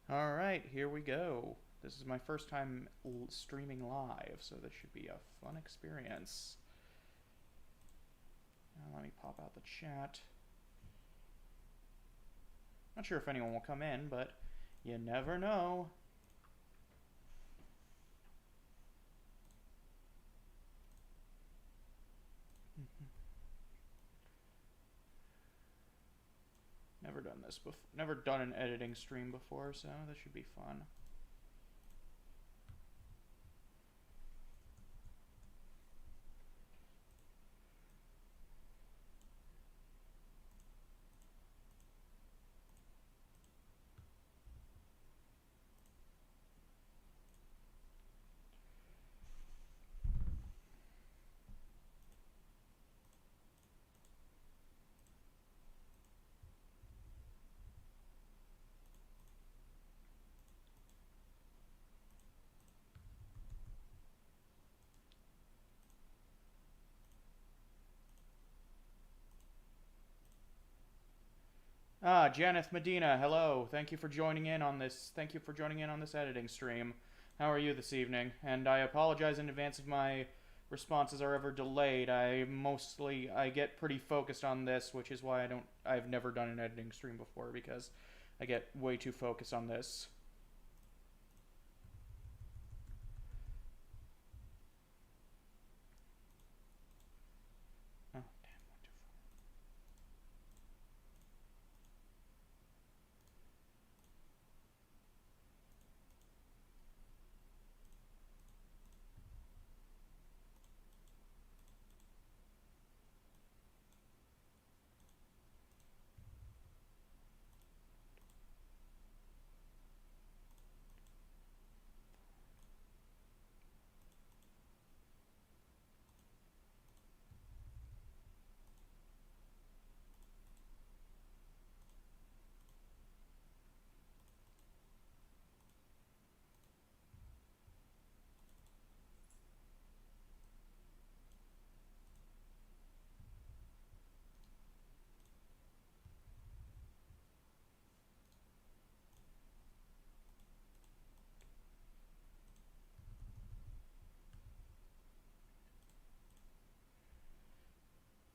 Alright, here we go. This is my first time streaming live, so this should be a fun experience. Now let me pop out the chat. Not sure if anyone will come in, but you never know. Never done this before. Never done an editing stream before, so this should be fun. Janeth Medina, hello. Thank you for joining in on this. Thank you for joining in on this editing stream. How are you this evening? And I apologize in advance if my responses are ever delayed. I get pretty focused on this, which is why I've never done an editing stream before, because I get way too focused on this. Oh, damn, 1, 2, 4.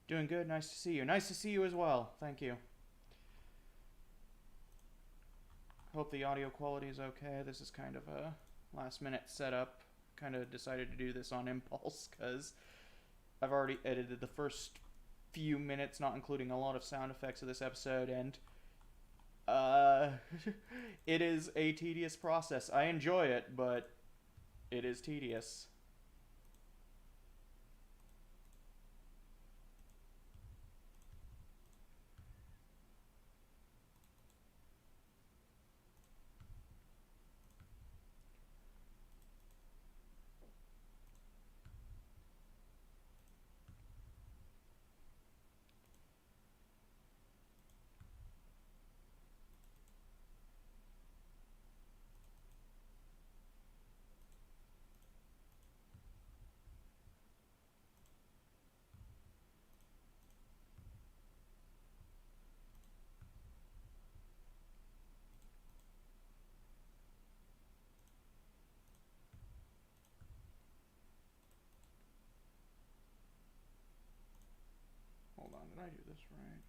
Doing good. Nice to see you. Nice to see you as well. Thank you. Hope the audio quality is okay. This is kind of a last minute setup. Kind of decided to do this on impulse because I've already edited the first few minutes, not including a lot of sound effects of this episode, and it is a tedious process. I enjoy it, but it is tedious. Hold on, did I do this right?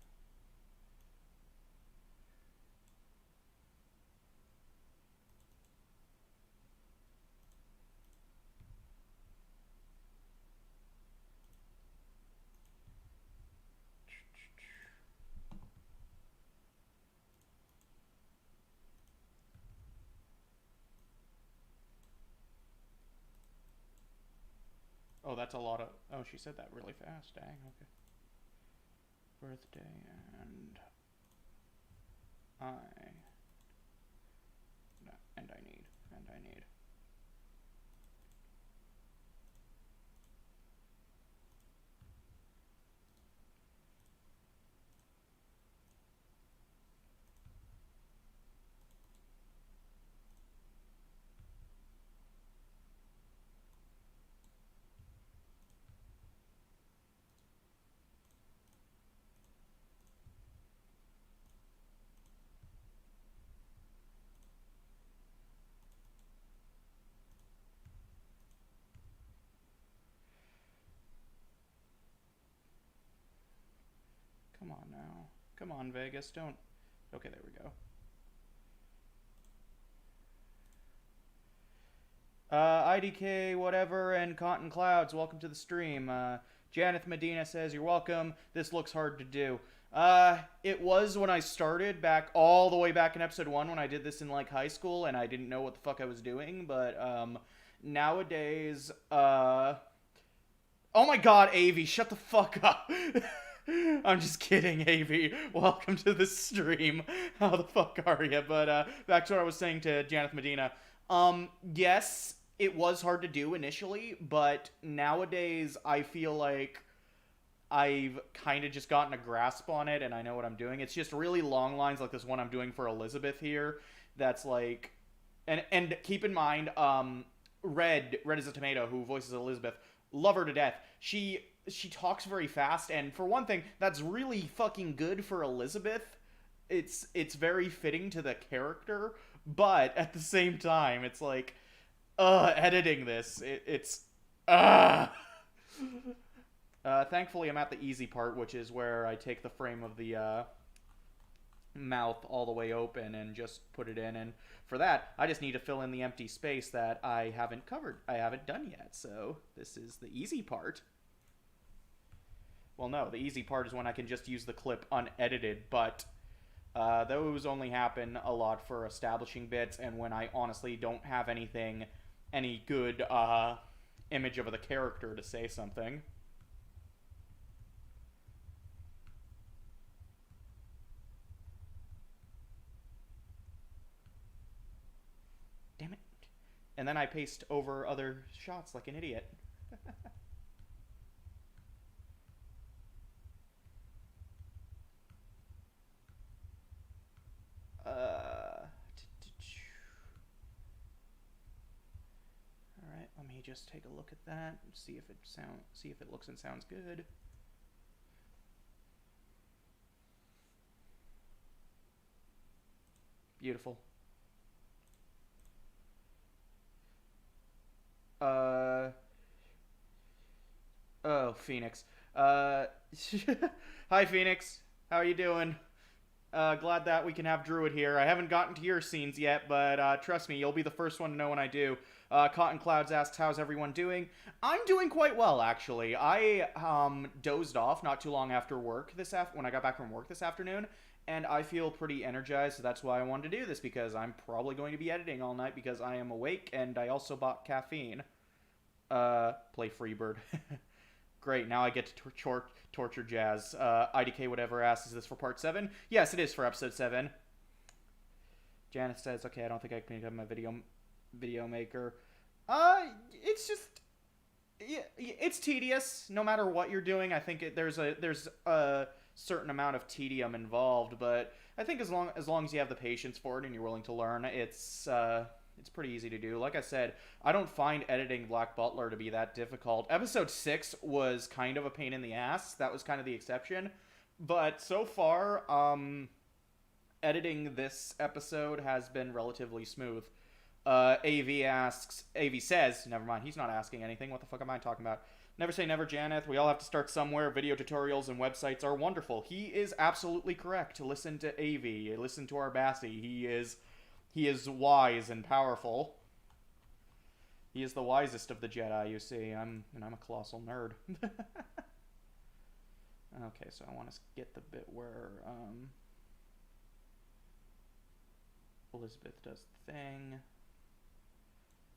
Oh, that's a lot of... Oh, she said that really fast. Dang, okay. Birthday and... I... No, and I need. And I need. on now. Come on, Vegas, don't... Okay, there we go. IDK, whatever, and Cotton Clouds, welcome to the stream. Janeth Medina says, you're welcome. This looks hard to do. It was when I started back, all the way back in episode 1 when I did this in, like, high school, and I didn't know what the fuck I was doing, but, nowadays, Oh my god, Avi, shut the fuck up. I'm just kidding, Avi. Welcome to the stream. How the fuck are you? But, back to what I was saying to Janeth Medina. Yes, it was hard to do initially, but nowadays I feel like I've kind of just gotten a grasp on it and I know what I'm doing. It's just really long lines like this one I'm doing for Elizabeth here. That's like, and keep in mind, Red is a Tomato, who voices Elizabeth, love her to death. She talks very fast, and for one thing, that's really fucking good for Elizabeth. It's very fitting to the character, but at the same time, it's like, editing this, thankfully I'm at the easy part, which is where I take the frame of the, mouth all the way open and just put it in, and for that, I just need to fill in the empty space that I haven't done yet, so this is the easy part. Well, no, the easy part is when I can just use the clip unedited, but those only happen a lot for establishing bits, and when I honestly don't have any good image of the character to say something. Damn it. And then I paste over other shots like an idiot. Alright, let me just take a look at that, see if it looks and sounds good. Beautiful. Oh, Phoenix. Hi, Phoenix. How are you doing? Glad that we can have Druid here. I haven't gotten to your scenes yet, but trust me, you'll be the first one to know when I do. Cotton Clouds asks, how's everyone doing? I'm doing quite well, actually. I dozed off not too long after work when I got back from work this afternoon, and I feel pretty energized, so that's why I wanted to do this, because I'm probably going to be editing all night because I am awake, and I also bought caffeine. Play Freebird. Great, now I get to torture Jazz. IDK whatever asks, is this for part 7? Yes, it is for episode 7. Janice says, okay, I don't think I can become a video maker. It's just... it's tedious, no matter what you're doing. I think there's a certain amount of tedium involved, but I think as long as you have the patience for it and you're willing to learn, it's pretty easy to do. Like I said, I don't find editing Black Butler to be that difficult. Episode 6 was kind of a pain in the ass. That was kind of the exception. But so far, editing this episode has been relatively smooth. AV says, never mind, he's not asking anything. What the fuck am I talking about? Never say never, Janeth. We all have to start somewhere. Video tutorials and websites are wonderful. He is absolutely correct. Listen to AV. Listen to Arbassi. He is wise and powerful. He is the wisest of the Jedi, you see. I'm a colossal nerd. Okay, so I want to get the bit where Elizabeth does the thing.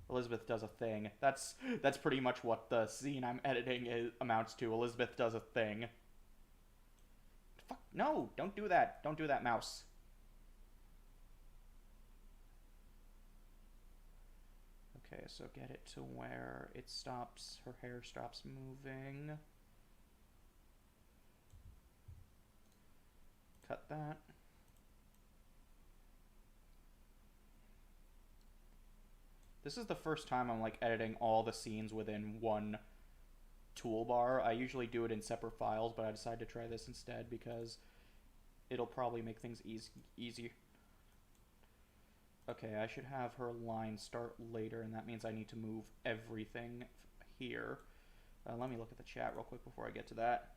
Elizabeth does a thing. That's pretty much what the scene I'm editing amounts to. Elizabeth does a thing. Fuck, no, don't do that. Don't do that, mouse. Okay, so get it to where it stops, her hair stops moving. Cut that. This is the first time I'm like editing all the scenes within one toolbar. I usually do it in separate files, but I decided to try this instead because it'll probably make things easier. Okay, I should have her line start later, and that means I need to move everything here. Let me look at the chat real quick before I get to that.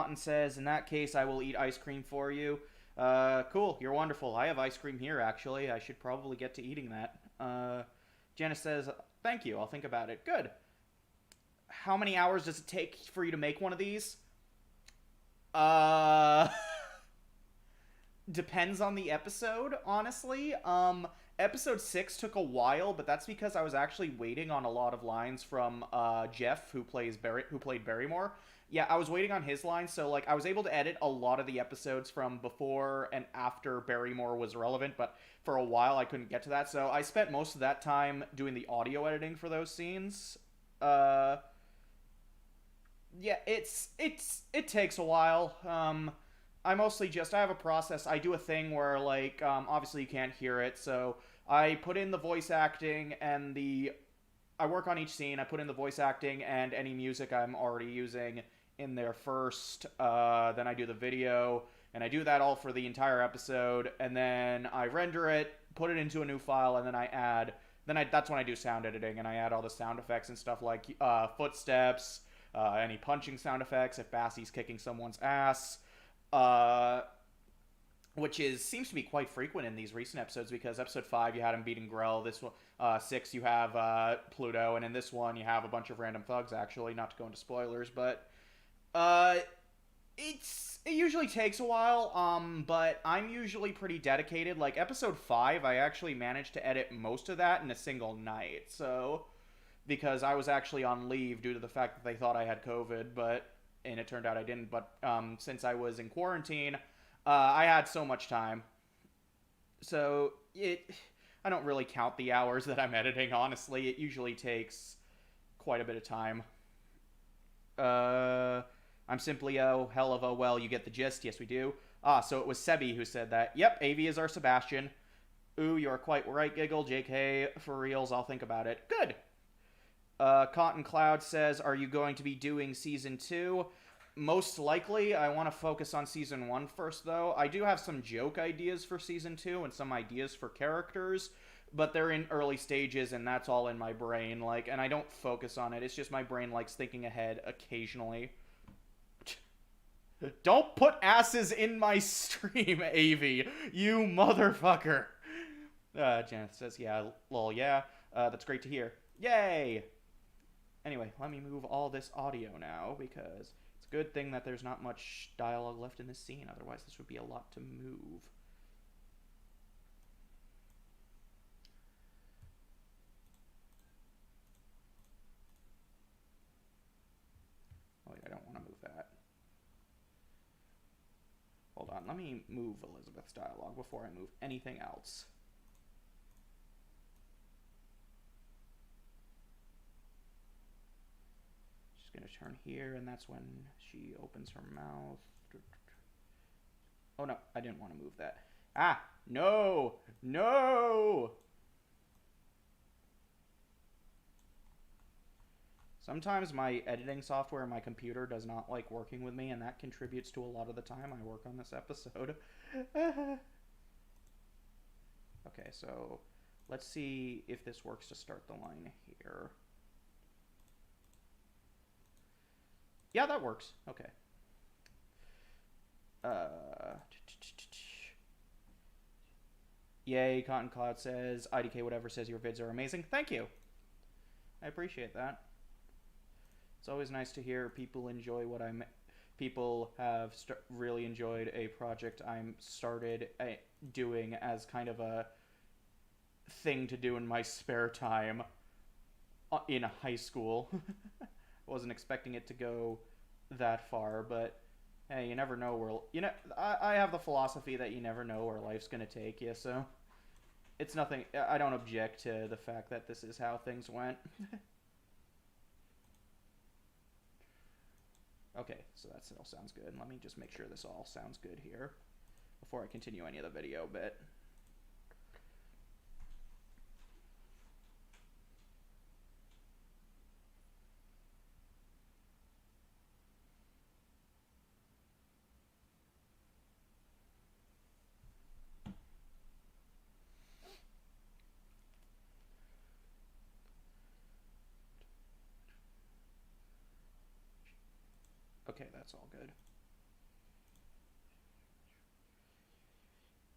Cotton says, in that case, I will eat ice cream for you. Cool. You're wonderful. I have ice cream here, actually. I should probably get to eating that. Janice says, thank you. I'll think about it. Good. How many hours does it take for you to make one of these? Depends on the episode, honestly. Episode 6 took a while, but that's because I was actually waiting on a lot of lines from Jeff, who played Barrymore. Yeah, I was waiting on his lines, so like I was able to edit a lot of the episodes from before and after Barrymore was relevant, but for a while I couldn't get to that, so I spent most of that time doing the audio editing for those scenes. Yeah, it takes a while. I mostly I have a process. I do a thing where, like, obviously you can't hear it, so I put in the voice acting and I work on each scene, I put in the voice acting and any music I'm already using in there first, then I do the video, and I do that all for the entire episode, and then I render it, put it into a new file, and then that's when I do sound editing, and I add all the sound effects and stuff like footsteps, any punching sound effects, if Bassie's kicking someone's ass, which seems to be quite frequent in these recent episodes, because episode 5 you had him beating Grell, this one, 6 you have Pluto, and in this one you have a bunch of random thugs, actually, not to go into spoilers, but it usually takes a while, but I'm usually pretty dedicated. Like, episode 5, I actually managed to edit most of that in a single night, so, because I was actually on leave due to the fact that they thought I had COVID, and it turned out I didn't, but since I was in quarantine, I had so much time. So, I don't really count the hours that I'm editing, honestly. It usually takes quite a bit of time. I'm simply a hell of a, well, you get the gist. Yes, we do. So it was Sebi who said that. Yep, AV is our Sebastian. Ooh, you're quite right, Giggle. JK, for reals, I'll think about it. Good. Cotton Cloud says, are you going to be doing Season 2? Most likely. I want to focus on Season 1 first, though. I do have some joke ideas for Season 2 and some ideas for characters, but they're in early stages, and that's all in my brain, like, and I don't focus on it. It's just my brain likes thinking ahead occasionally. Don't put asses in my stream, AV, you motherfucker. Janet says, yeah, lol, yeah. That's great to hear. Yay! Anyway, let me move all this audio now, because it's a good thing that there's not much dialogue left in this scene, otherwise this would be a lot to move. Oh, wait, I don't want to move that. Hold on, let me move Elizabeth's dialogue before I move anything else. She's gonna turn here, and that's when she opens her mouth. Oh no, I didn't want to move that. Ah, no! No! Sometimes my editing software, my computer, does not like working with me, and that contributes to a lot of the time I work on this episode. Okay, so let's see if this works to start the line here. Yeah, that works. Okay. Yay, Cotton Cloud says, IDK whatever says your vids are amazing. Thank you. I appreciate that. It's always nice to hear people enjoy what people have really enjoyed a project I'm started doing as kind of a thing to do in my spare time in high school. I wasn't expecting it to go that far, but hey, you never know where, I have the philosophy that you never know where life's gonna take you, so it's nothing. I don't object to the fact that this is how things went. Okay, so that all sounds good. Let me just make sure this all sounds good here before I continue any of the video bit. Okay, that's all good.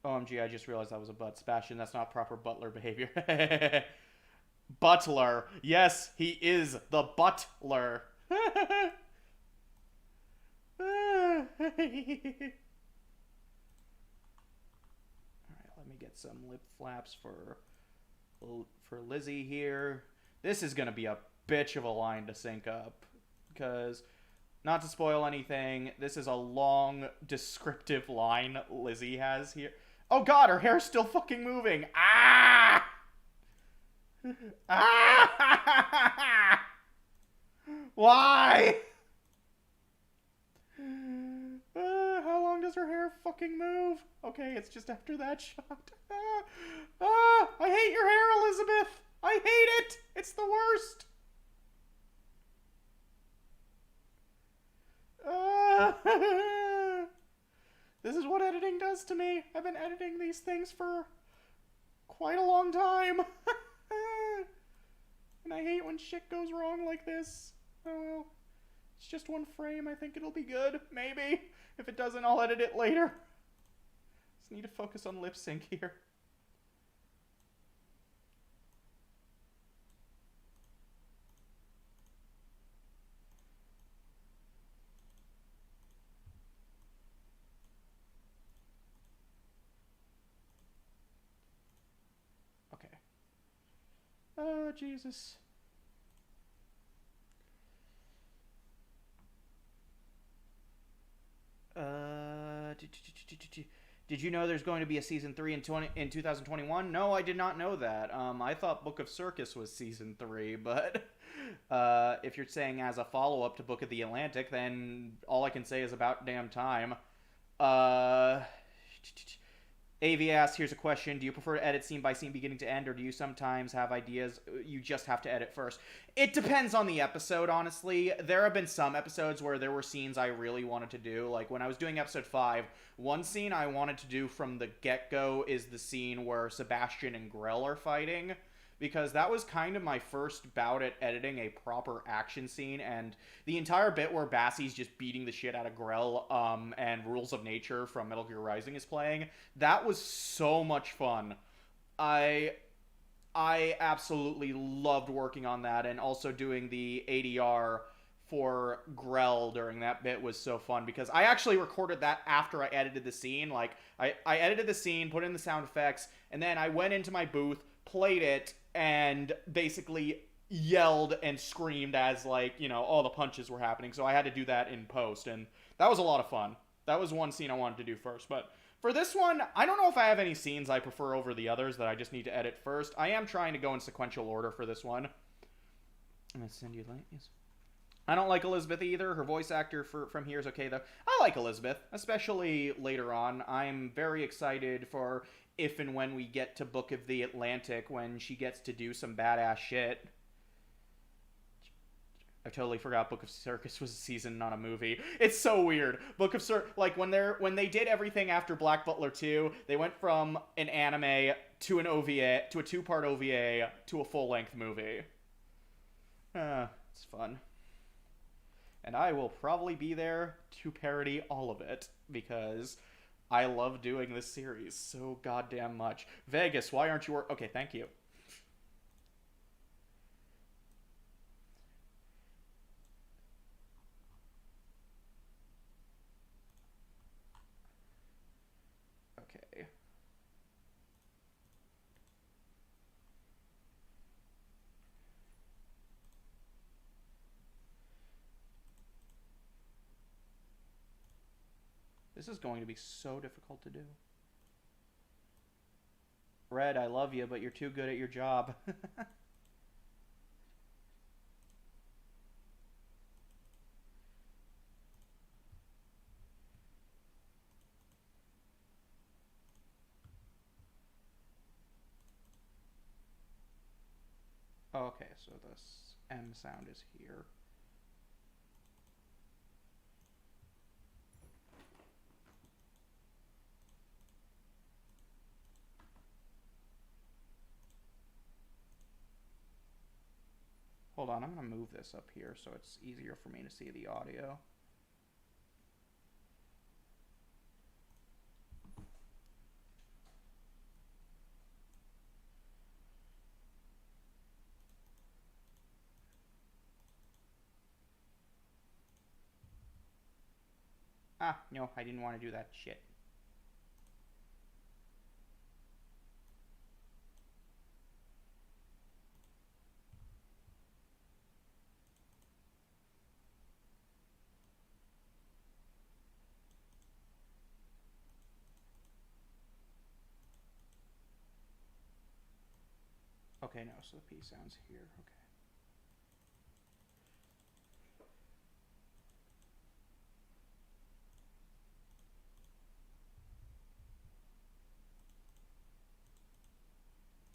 OMG, I just realized that was a butt. Sebastian, that's not proper butler behavior. Butler. Yes, he is the butler. Alright, let me get some lip flaps for Lizzie here. This is gonna be a bitch of a line to sync up, because, not to spoil anything, this is a long, descriptive line Lizzie has here. Oh god, her hair's still fucking moving! Ah! Ah! Why? How long does her hair fucking move? Okay, it's just after that shot. I hate your hair, Elizabeth! I hate it! It's the worst! This is what editing does to me. I've been editing these things for quite a long time. And I hate when shit goes wrong like this. Oh well. It's just one frame. I think it'll be good. Maybe. If it doesn't, I'll edit it later. Just need to focus on lip sync here. Okay. Oh, Jesus. Did you know there's going to be a season 3 in 2021? No, I did not know that. I thought Book of Circus was season 3, but if you're saying as a follow-up to Book of the Atlantic, then all I can say is about damn time. AV asks, here's a question. Do you prefer to edit scene by scene beginning to end, or do you sometimes have ideas you just have to edit first? It depends on the episode, honestly. There have been some episodes where there were scenes I really wanted to do. Like, when I was doing episode 5, one scene I wanted to do from the get-go is the scene where Sebastian and Grell are fighting, because that was kind of my first bout at editing a proper action scene, and the entire bit where Bassie's just beating the shit out of Grell, and Rules of Nature from Metal Gear Rising is playing, that was so much fun. I absolutely loved working on that, and also doing the ADR for Grell during that bit was so fun, because I actually recorded that after I edited the scene. Like, I edited the scene, put in the sound effects, and then I went into my booth, played it, and basically yelled and screamed as, like, you know, all the punches were happening. So I had to do that in post, and that was a lot of fun. That was one scene I wanted to do first. But for this one, I don't know if I have any scenes I prefer over the others that I just need to edit first. I am trying to go in sequential order for this one. I'm going to send you a link. Yes. I don't like Elizabeth either. Her voice actor from here is okay, though. I like Elizabeth, especially later on. I'm very excited for if and when we get to Book of the Atlantic, when she gets to do some badass shit. I totally forgot Book of Circus was a season, not a movie. It's so weird. Book of Circus, like, when they did everything after Black Butler 2, they went from an anime to an OVA, to a 2-part OVA, to a full-length movie. It's fun. And I will probably be there to parody all of it, because I love doing this series so goddamn much. Vegas, why aren't you okay, thank you. Okay. This is going to be so difficult to do. Red, I love you, but you're too good at your job. Okay, so this M sound is here. Hold on, I'm going to move this up here so it's easier for me to see the audio. Ah, no, I didn't want to do that shit. Okay, no, so the P sound's here. Okay.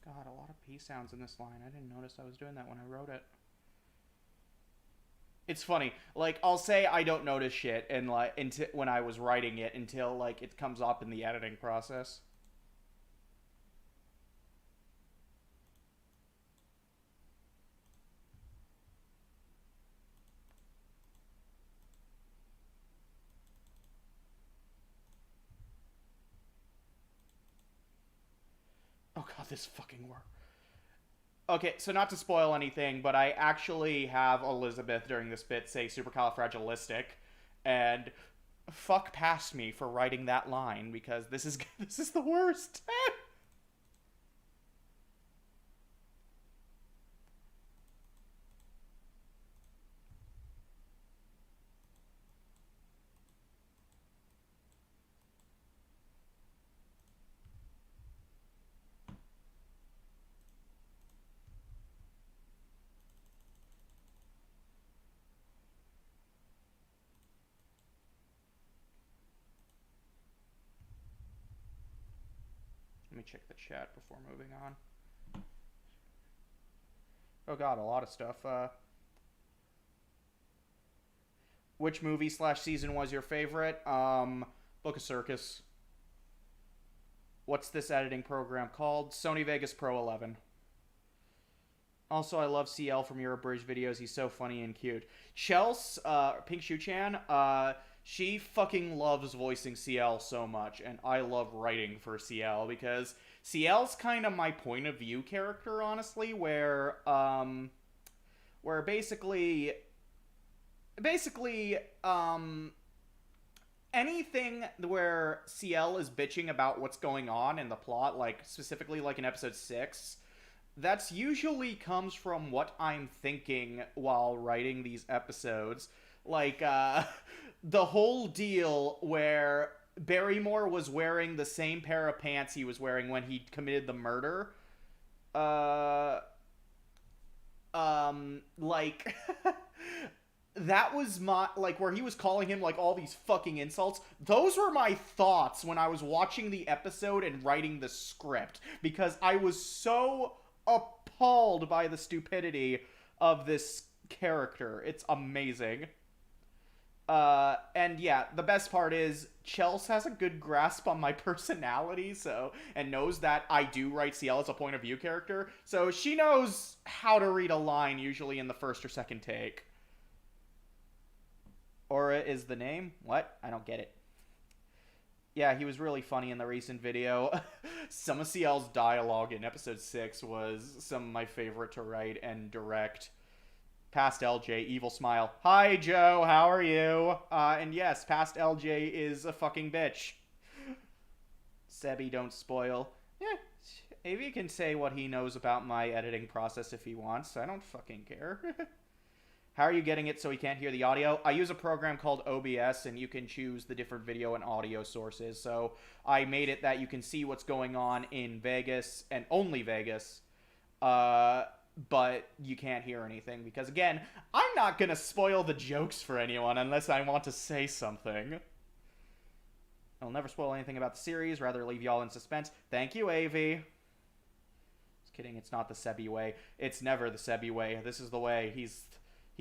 God, a lot of P sounds in this line. I didn't notice I was doing that when I wrote it. It's funny. Like, I'll say I don't notice shit and like until when I was writing it until like it comes up in the editing process. Oh god, this fucking work. Okay, so not to spoil anything, but I actually have Elizabeth during this bit say supercalifragilistic, and fuck past me for writing that line because this is this is the worst. Let me check the chat before moving on. Oh god, a lot of stuff. Which movie slash season was your favorite? Book of Circus. What's this editing program called? Sony Vegas Pro 11. Also, I love CL from your abridged videos. He's so funny and cute. Chels, Pink Shoe Chan, she fucking loves voicing CL so much, and I love writing for CL because CL's kind of my point of view character, honestly, where basically, anything where CL is bitching about what's going on in the plot, like specifically like in episode 6, that's usually comes from what I'm thinking while writing these episodes. Like, the whole deal where Barrymore was wearing the same pair of pants he was wearing when he committed the murder. Uh, like, that was my, like, where he was calling him, like, all these fucking insults. Those were my thoughts when I was watching the episode and writing the script. Because I was so appalled by the stupidity of this character. It's amazing. And yeah, the best part is Chels has a good grasp on my personality, so and knows that I do write CL as a point of view character, so she knows how to read a line usually in the first or second take. Aura is the name? What? I don't get it. Yeah, he was really funny in the recent video. Some of CL's dialogue in episode 6 was some of my favorite to write and direct. Past LJ, evil smile. Hi, Joe, how are you? And yes, past LJ is a fucking bitch. Sebi, don't spoil. Yeah, Avi can say what he knows about my editing process if he wants. I don't fucking care. How are you getting it so he can't hear the audio? I use a program called OBS, and you can choose the different video and audio sources. So I made it that you can see what's going on in Vegas, and only Vegas. But you can't hear anything because, again, I'm not gonna spoil the jokes for anyone unless I want to say something. I'll never spoil anything about the series, rather leave y'all in suspense. Thank you, Avi. Just kidding, it's not the Sebi way. It's never the Sebi way. This is the way. He's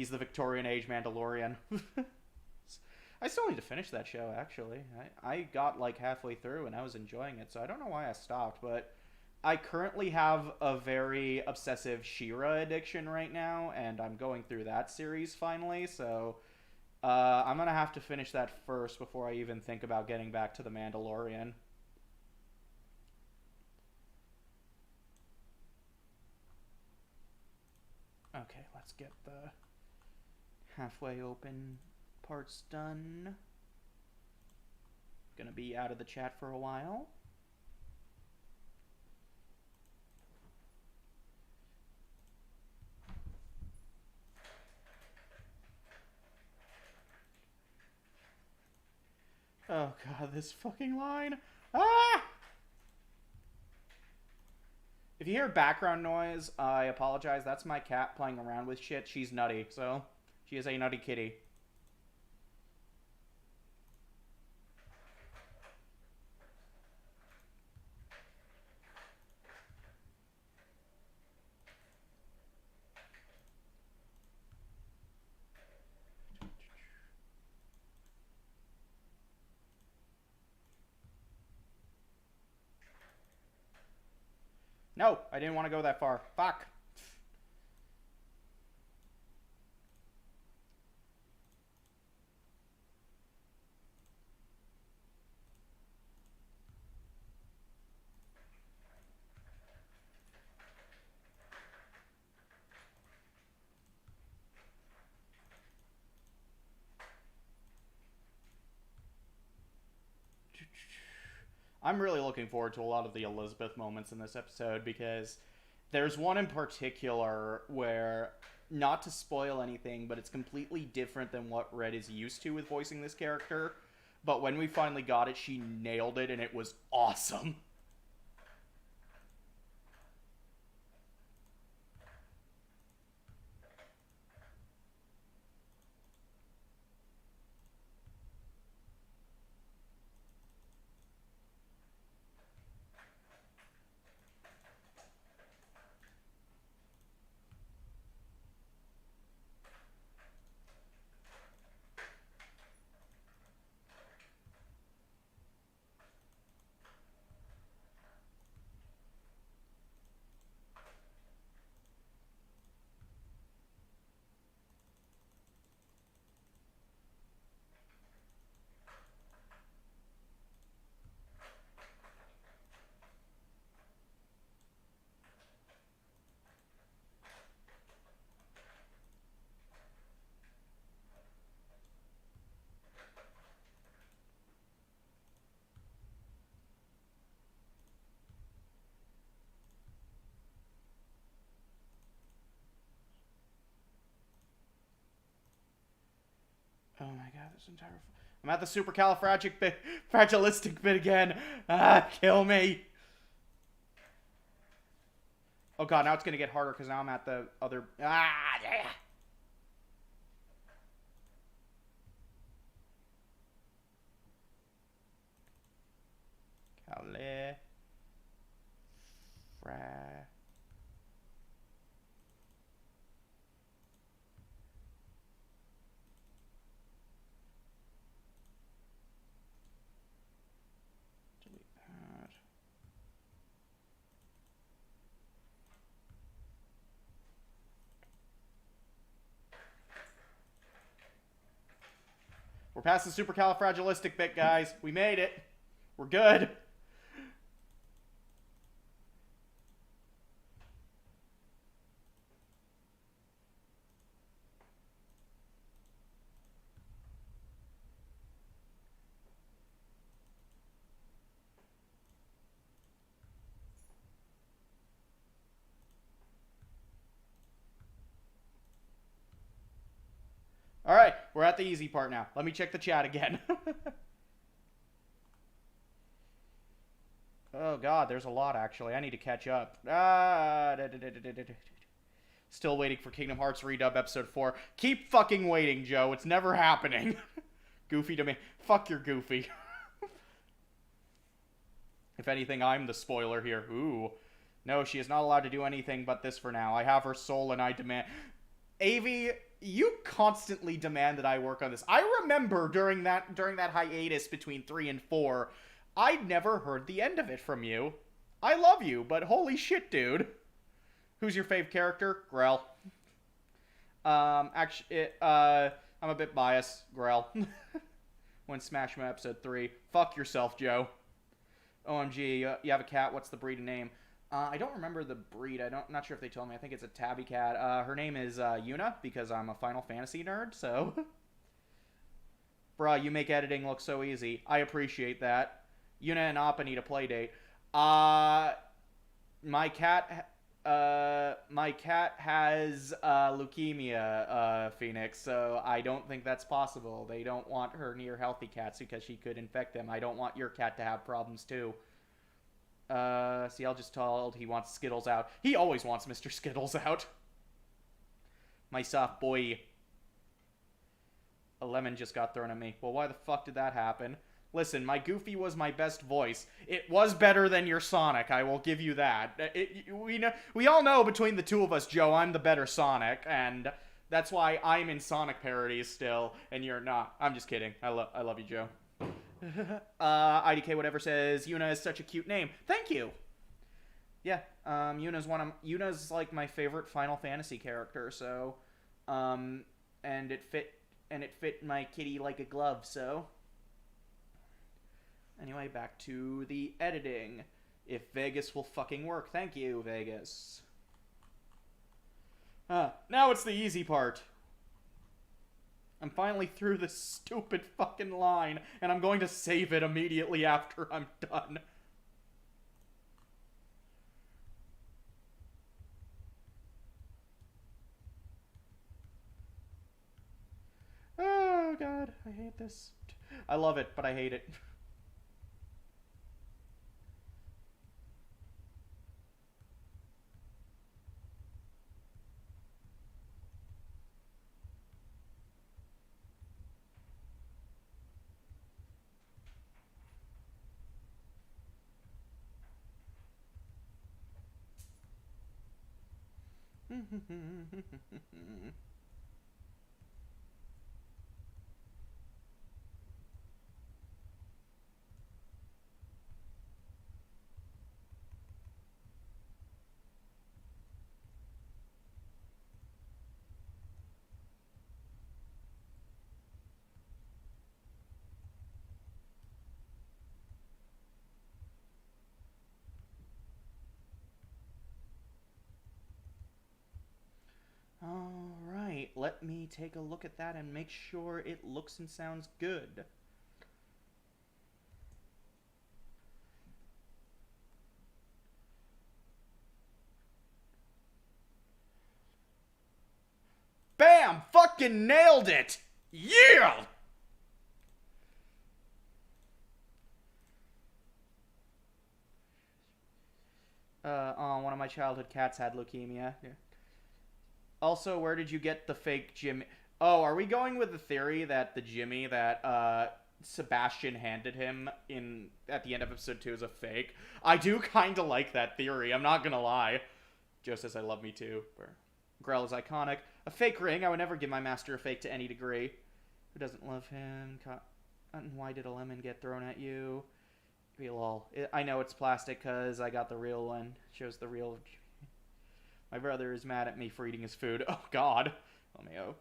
the Victorian age Mandalorian. I still need to finish that show, actually. I got like halfway through and I was enjoying it, so I don't know why I stopped, but I currently have a very obsessive She-Ra addiction right now, and I'm going through that series finally, so I'm going to have to finish that first before I even think about getting back to The Mandalorian. Okay, let's get the halfway open parts done. be out of the chat for a while. Oh god, this fucking line. Ah! If you hear background noise, I apologize. That's my cat playing around with shit. She's nutty, so she is a nutty kitty. No, I didn't want to go that far. Fuck. I'm really looking forward to a lot of the Elizabeth moments in this episode because there's one in particular where, not to spoil anything, but it's completely different than what Red is used to with voicing this character. But when we finally got it, she nailed it and it was awesome. Oh my god, this entire... I'm at the supercalifragilistic bit again. Ah, kill me. Oh god, now it's gonna get harder because now I'm at the other... Ah, yeah. Calais. Fra... We're past the supercalifragilistic bit, guys. We made it. We're good. All right, we're at the easy part now. Let me check the chat again. Oh god, there's a lot actually. I need to catch up. Still waiting for Kingdom Hearts Redub Episode 4. Keep fucking waiting, Joe. It's never happening. Goofy to me. Fuck your Goofy. If anything, I'm the spoiler here. Ooh. No, she is not allowed to do anything but this for now. I have her soul and I demand... Avi, you constantly demand that I work on this. I remember during that hiatus between 3 and 4, I never heard the end of it from you. I love you, but holy shit, dude. Who's your fave character? Grell. Actually, I'm a bit biased. Grell. When Smash Mouth Episode 3. Fuck yourself, Joe. OMG, you have a cat. What's the breed and name? I don't remember the breed. I'm not sure if they told me. I think it's a tabby cat. Her name is Yuna, because I'm a Final Fantasy nerd, so... Bruh, you make editing look so easy. I appreciate that. Yuna and Appa need a playdate. My cat my cat has leukemia, Phoenix, so I don't think that's possible. They don't want her near healthy cats because she could infect them. I don't want your cat to have problems too. CL just told he wants Skittles out. He always wants Mr. Skittles out. My soft boy. A lemon just got thrown at me. Well, why the fuck did that happen? Listen, my Goofy was my best voice. It was better than your Sonic, I will give you that. We all know between the two of us, Joe, I'm the better Sonic, and that's why I'm in Sonic parodies still, and you're not. I'm just kidding. I love you, Joe. IDK whatever says, Yuna is such a cute name. Thank you! Yeah, Yuna's like my favorite Final Fantasy character, so, and it fit my kitty like a glove, so. Anyway, back to the editing. If Vegas will fucking work. Thank you, Vegas. Now it's the easy part. I'm finally through this stupid fucking line, and I'm going to save it immediately after I'm done. Oh, God. I hate this. I love it, but I hate it. Alright, let me take a look at that and make sure it looks and sounds good. Bam! Fucking nailed it! Yeah! One of my childhood cats had leukemia. Yeah. Also, where did you get the fake Jimmy? Oh, are we going with the theory that the Jimmy that Sebastian handed him at the end of episode 2 is a fake? I do kind of like that theory, I'm not gonna lie. Joe says I love me too. Grell is iconic. A fake ring, I would never give my master a fake to any degree. Who doesn't love him? Why did a lemon get thrown at you? Be lol. I know it's plastic because I got the real one. Shows the real. My brother is mad at me for eating his food. Oh, God. LMAO.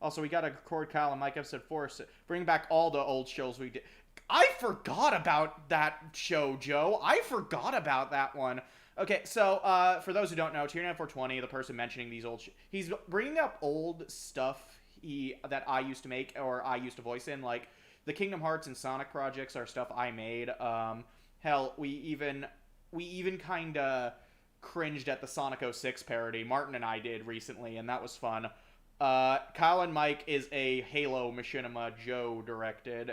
Also, we got to record Kyle and Mike episode 4. So bring back all the old shows we did. I forgot about that show, Joe. I forgot about that one. Okay, so for those who don't know, Tier 9420, the person mentioning these old... he's bringing up old stuff that I used to make or I used to voice in. Like, the Kingdom Hearts and Sonic projects are stuff I made. Hell, we even kind of cringed at the Sonic 06 parody Martin and I did recently, and that was fun. Kyle and Mike is a Halo machinima Joe directed,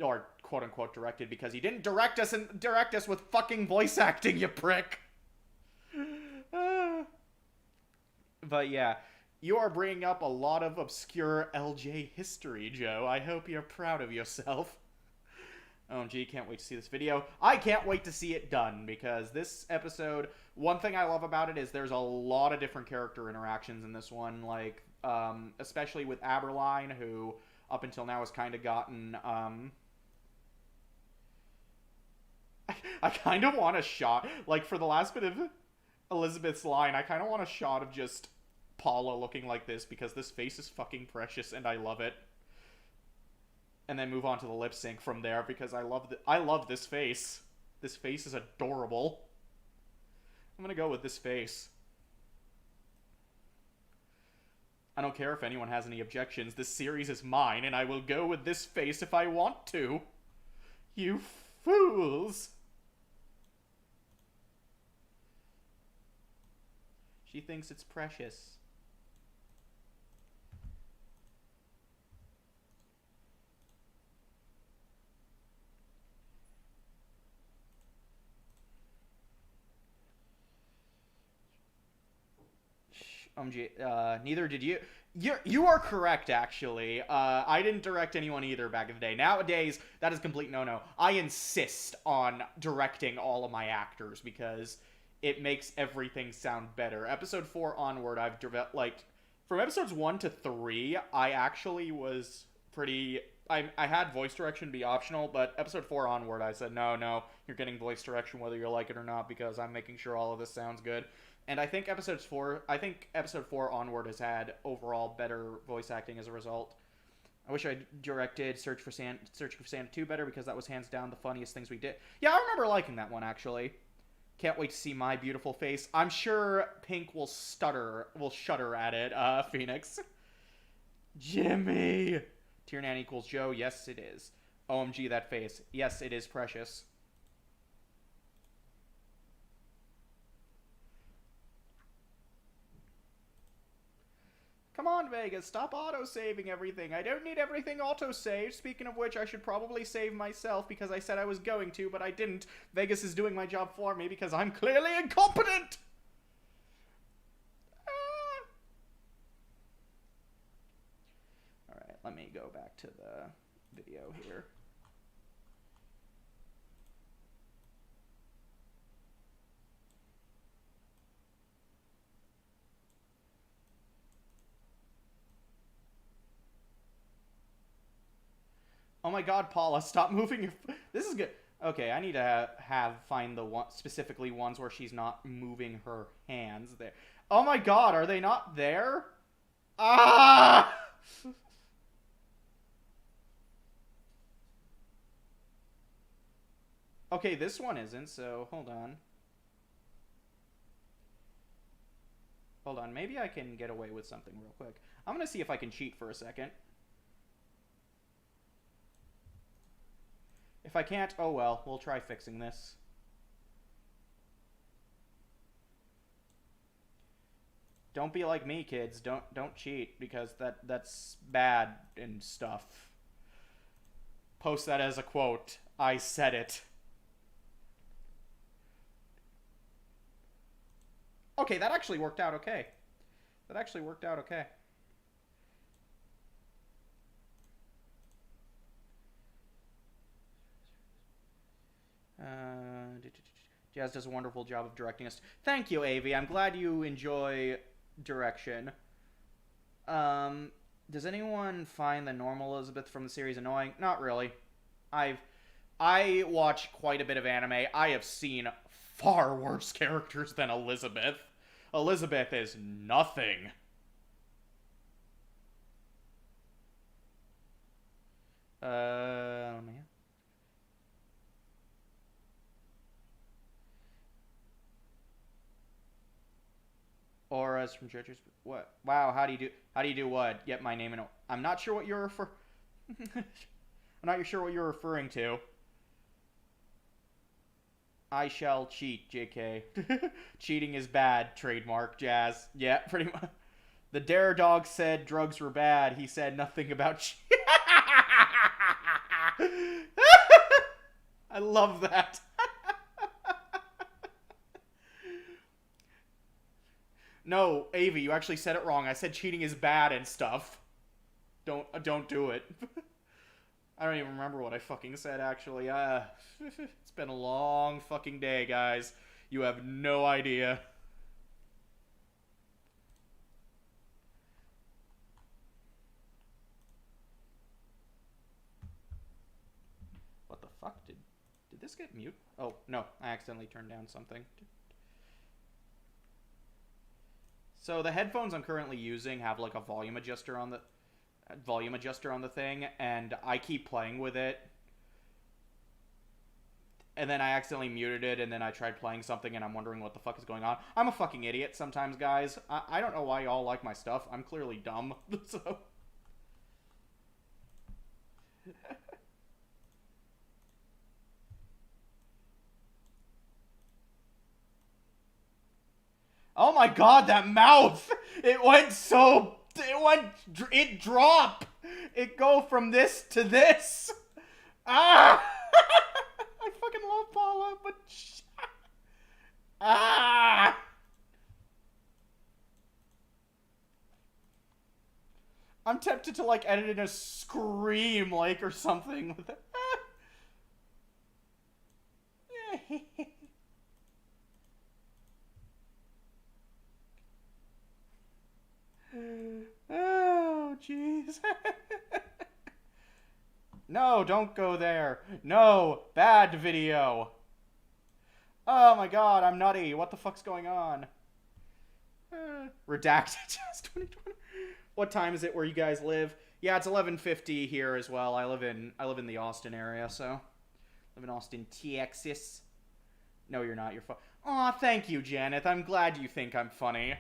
or quote-unquote directed, because he didn't direct us with fucking voice acting, you prick! But yeah, you are bringing up a lot of obscure LJ history, Joe. I hope you're proud of yourself. OMG, can't wait to see this video. I can't wait to see it done, because this episode, one thing I love about it is there's a lot of different character interactions in this one, like, especially with Aberline, who up until now has kind of gotten, I kind of want a shot, like, for the last bit of Elizabeth's line, I kind of want a shot of just Paula looking like this, because this face is fucking precious, and I love it. And then move on to the lip sync from there, because I love this face. This face is adorable. I'm gonna go with this face. I don't care if anyone has any objections. This series is mine, and I will go with this face if I want to. You fools! She thinks it's precious. Neither did you. You are correct, actually. I didn't direct anyone either back in the day. Nowadays, that is complete no-no. I insist on directing all of my actors because it makes everything sound better. Episode 4 onward, I've like from episodes 1 to 3, I actually was pretty. I had voice direction be optional, but episode 4 onward, I said no, you're getting voice direction whether you like it or not because I'm making sure all of this sounds good. And I think episode 4 onward has had overall better voice acting as a result. I wish I directed Search for Santa 2 better because that was hands down the funniest things we did. Yeah, I remember liking that one actually. Can't wait to see my beautiful face. I'm sure Pink will shudder at it, Phoenix. Jimmy! Tiernan equals Joe. Yes, it is. OMG, that face. Yes, it is precious. Come on, Vegas, stop auto-saving everything. I don't need everything auto-saved. Speaking of which, I should probably save myself because I said I was going to, but I didn't. Vegas is doing my job for me because I'm clearly incompetent! Alright, let me go back to the video here. Oh my god, Paula, stop moving your... This is good. Okay, I need to find the specifically ones where she's not moving her hands there. Oh my god, are they not there? Ah! Okay, this one isn't, so hold on. Hold on, maybe I can get away with something real quick. I'm gonna see if I can cheat for a second. If I can't, oh well, we'll try fixing this. Don't be like me, kids. Don't cheat because that's bad and stuff. Post that as a quote. I said it. Okay, that actually worked out okay. That actually worked out okay. Jazz does a wonderful job of directing us. Thank you, Avi. I'm glad you enjoy direction. Does anyone find the normal Elizabeth from the series annoying? Not really. I watch quite a bit of anime. I have seen far worse characters than Elizabeth. Elizabeth is nothing. Man. Auras from churches. What? Wow, how do you do what? Get my name in. I'm not sure what you're I'm not sure what you're referring to. I shall cheat, JK. Cheating is bad, trademark, Jazz. Yeah, pretty much. The Dare Dog said drugs were bad. He said nothing about I love that. No, Avi, you actually said it wrong. I said cheating is bad and stuff. Don't do it. I don't even remember what I fucking said, actually. It's been a long fucking day, guys. You have no idea. What the fuck? Did this get mute? Oh, no. I accidentally turned down something. So the headphones I'm currently using have like a volume adjuster on the thing, and I keep playing with it. and then I accidentally muted it, and then I tried playing something, and I'm wondering what the fuck is going on. I'm a fucking idiot sometimes, guys. I don't know why y'all like my stuff. I'm clearly dumb, so... Oh my god, that mouth! It went so... It drop! It go from this to this! Ah! I fucking love Paula, but... Ah! I'm tempted to, like, edit in a scream, like, or something with it. Oh, jeez. No, don't go there. No, bad video. Oh my god, I'm nutty. What the fuck's going on? Redacted. 2020. What time is it where you guys live? Yeah, it's 11:50 here as well. I live in the Austin area, so I live in Austin, Texas. No, you're not. You're Aw, thank you, Janet. I'm glad you think I'm funny.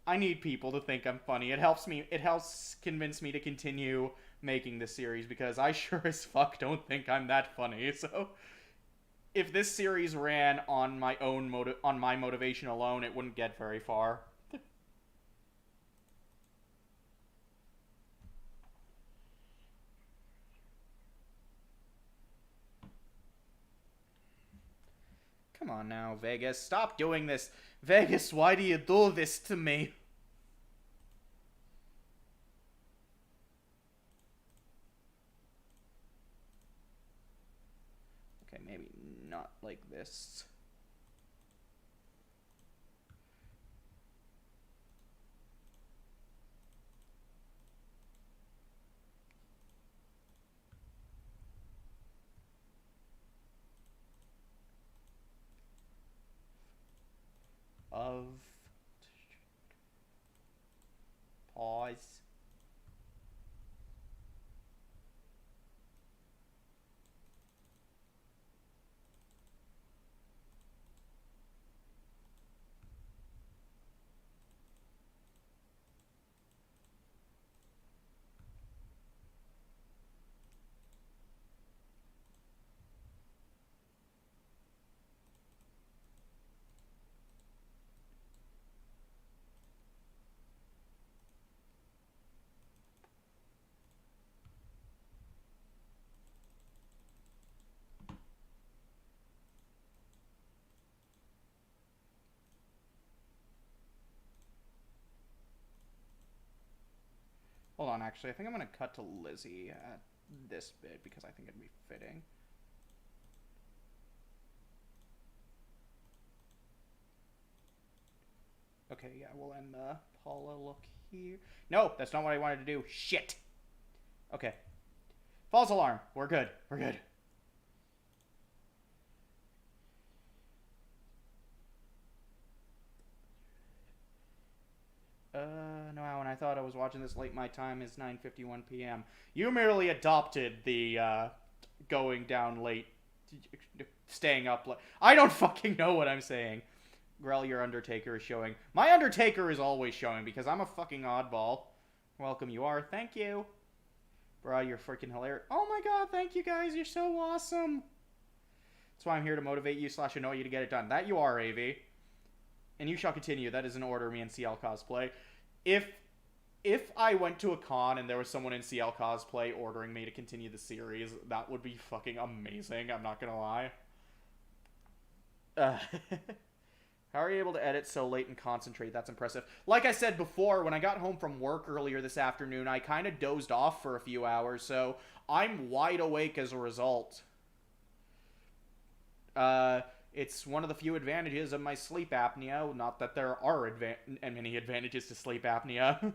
I need people to think I'm funny. It helps convince me to continue making this series, because I sure as fuck don't think I'm that funny. So if this series ran on my own on my motivation alone, it wouldn't get very far. Come on now, Vegas. Stop doing this. Vegas, why do you do this to me? Okay, maybe not like this. Of pause. Hold on, actually, I think I'm gonna cut to Lizzie at this bit because I think it'd be fitting. Okay, yeah, we'll end the Paula look here. No, that's not what I wanted to do. Shit! Okay. False alarm. We're good. We're good. No, when I thought I was watching this late, my time is 9:51 p.m. You merely adopted the, going down late, staying up late. I don't fucking know what I'm saying. Grell, your Undertaker is showing. My Undertaker is always showing because I'm a fucking oddball. Welcome you are. Thank you. Bruh, you're freaking hilarious. Oh my god, thank you guys. You're so awesome. That's why I'm here to motivate you / annoy you to get it done. That you are, AV. And you shall continue. That is an order me in CL cosplay. If I went to a con and there was someone in CL cosplay ordering me to continue the series, that would be fucking amazing. I'm not gonna lie. How are you able to edit so late and concentrate? That's impressive. Like I said before, when I got home from work earlier this afternoon, I kind of dozed off for a few hours, so I'm wide awake as a result. It's one of the few advantages of my sleep apnea. Not that there are many advantages to sleep apnea.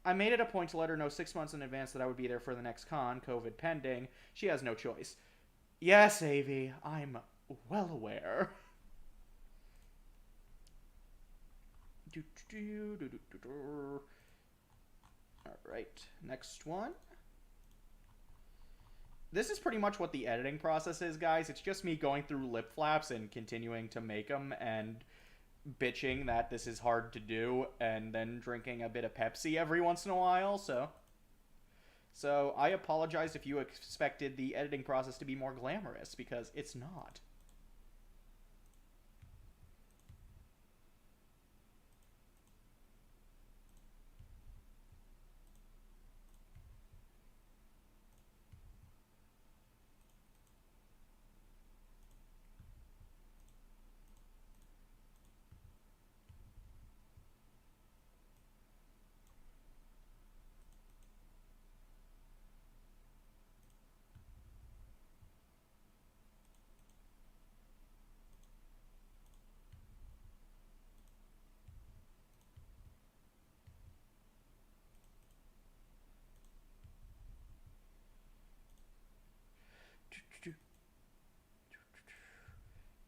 I made it a point to let her know 6 months in advance that I would be there for the next con, COVID pending. She has no choice. Yes, Avi, I'm well aware. Alright, next one. this is pretty much what the editing process is, guys. It's just me going through lip flaps and continuing to make them and bitching that this is hard to do, and then drinking a bit of Pepsi every once in a while. So I apologize if you expected the editing process to be more glamorous, because it's not.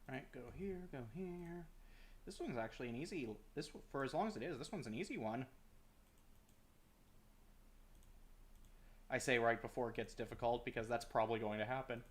Alright, go here, go here. This one's actually an easy... for as long as it is, this one's an easy one. I say right before it gets difficult, because that's probably going to happen.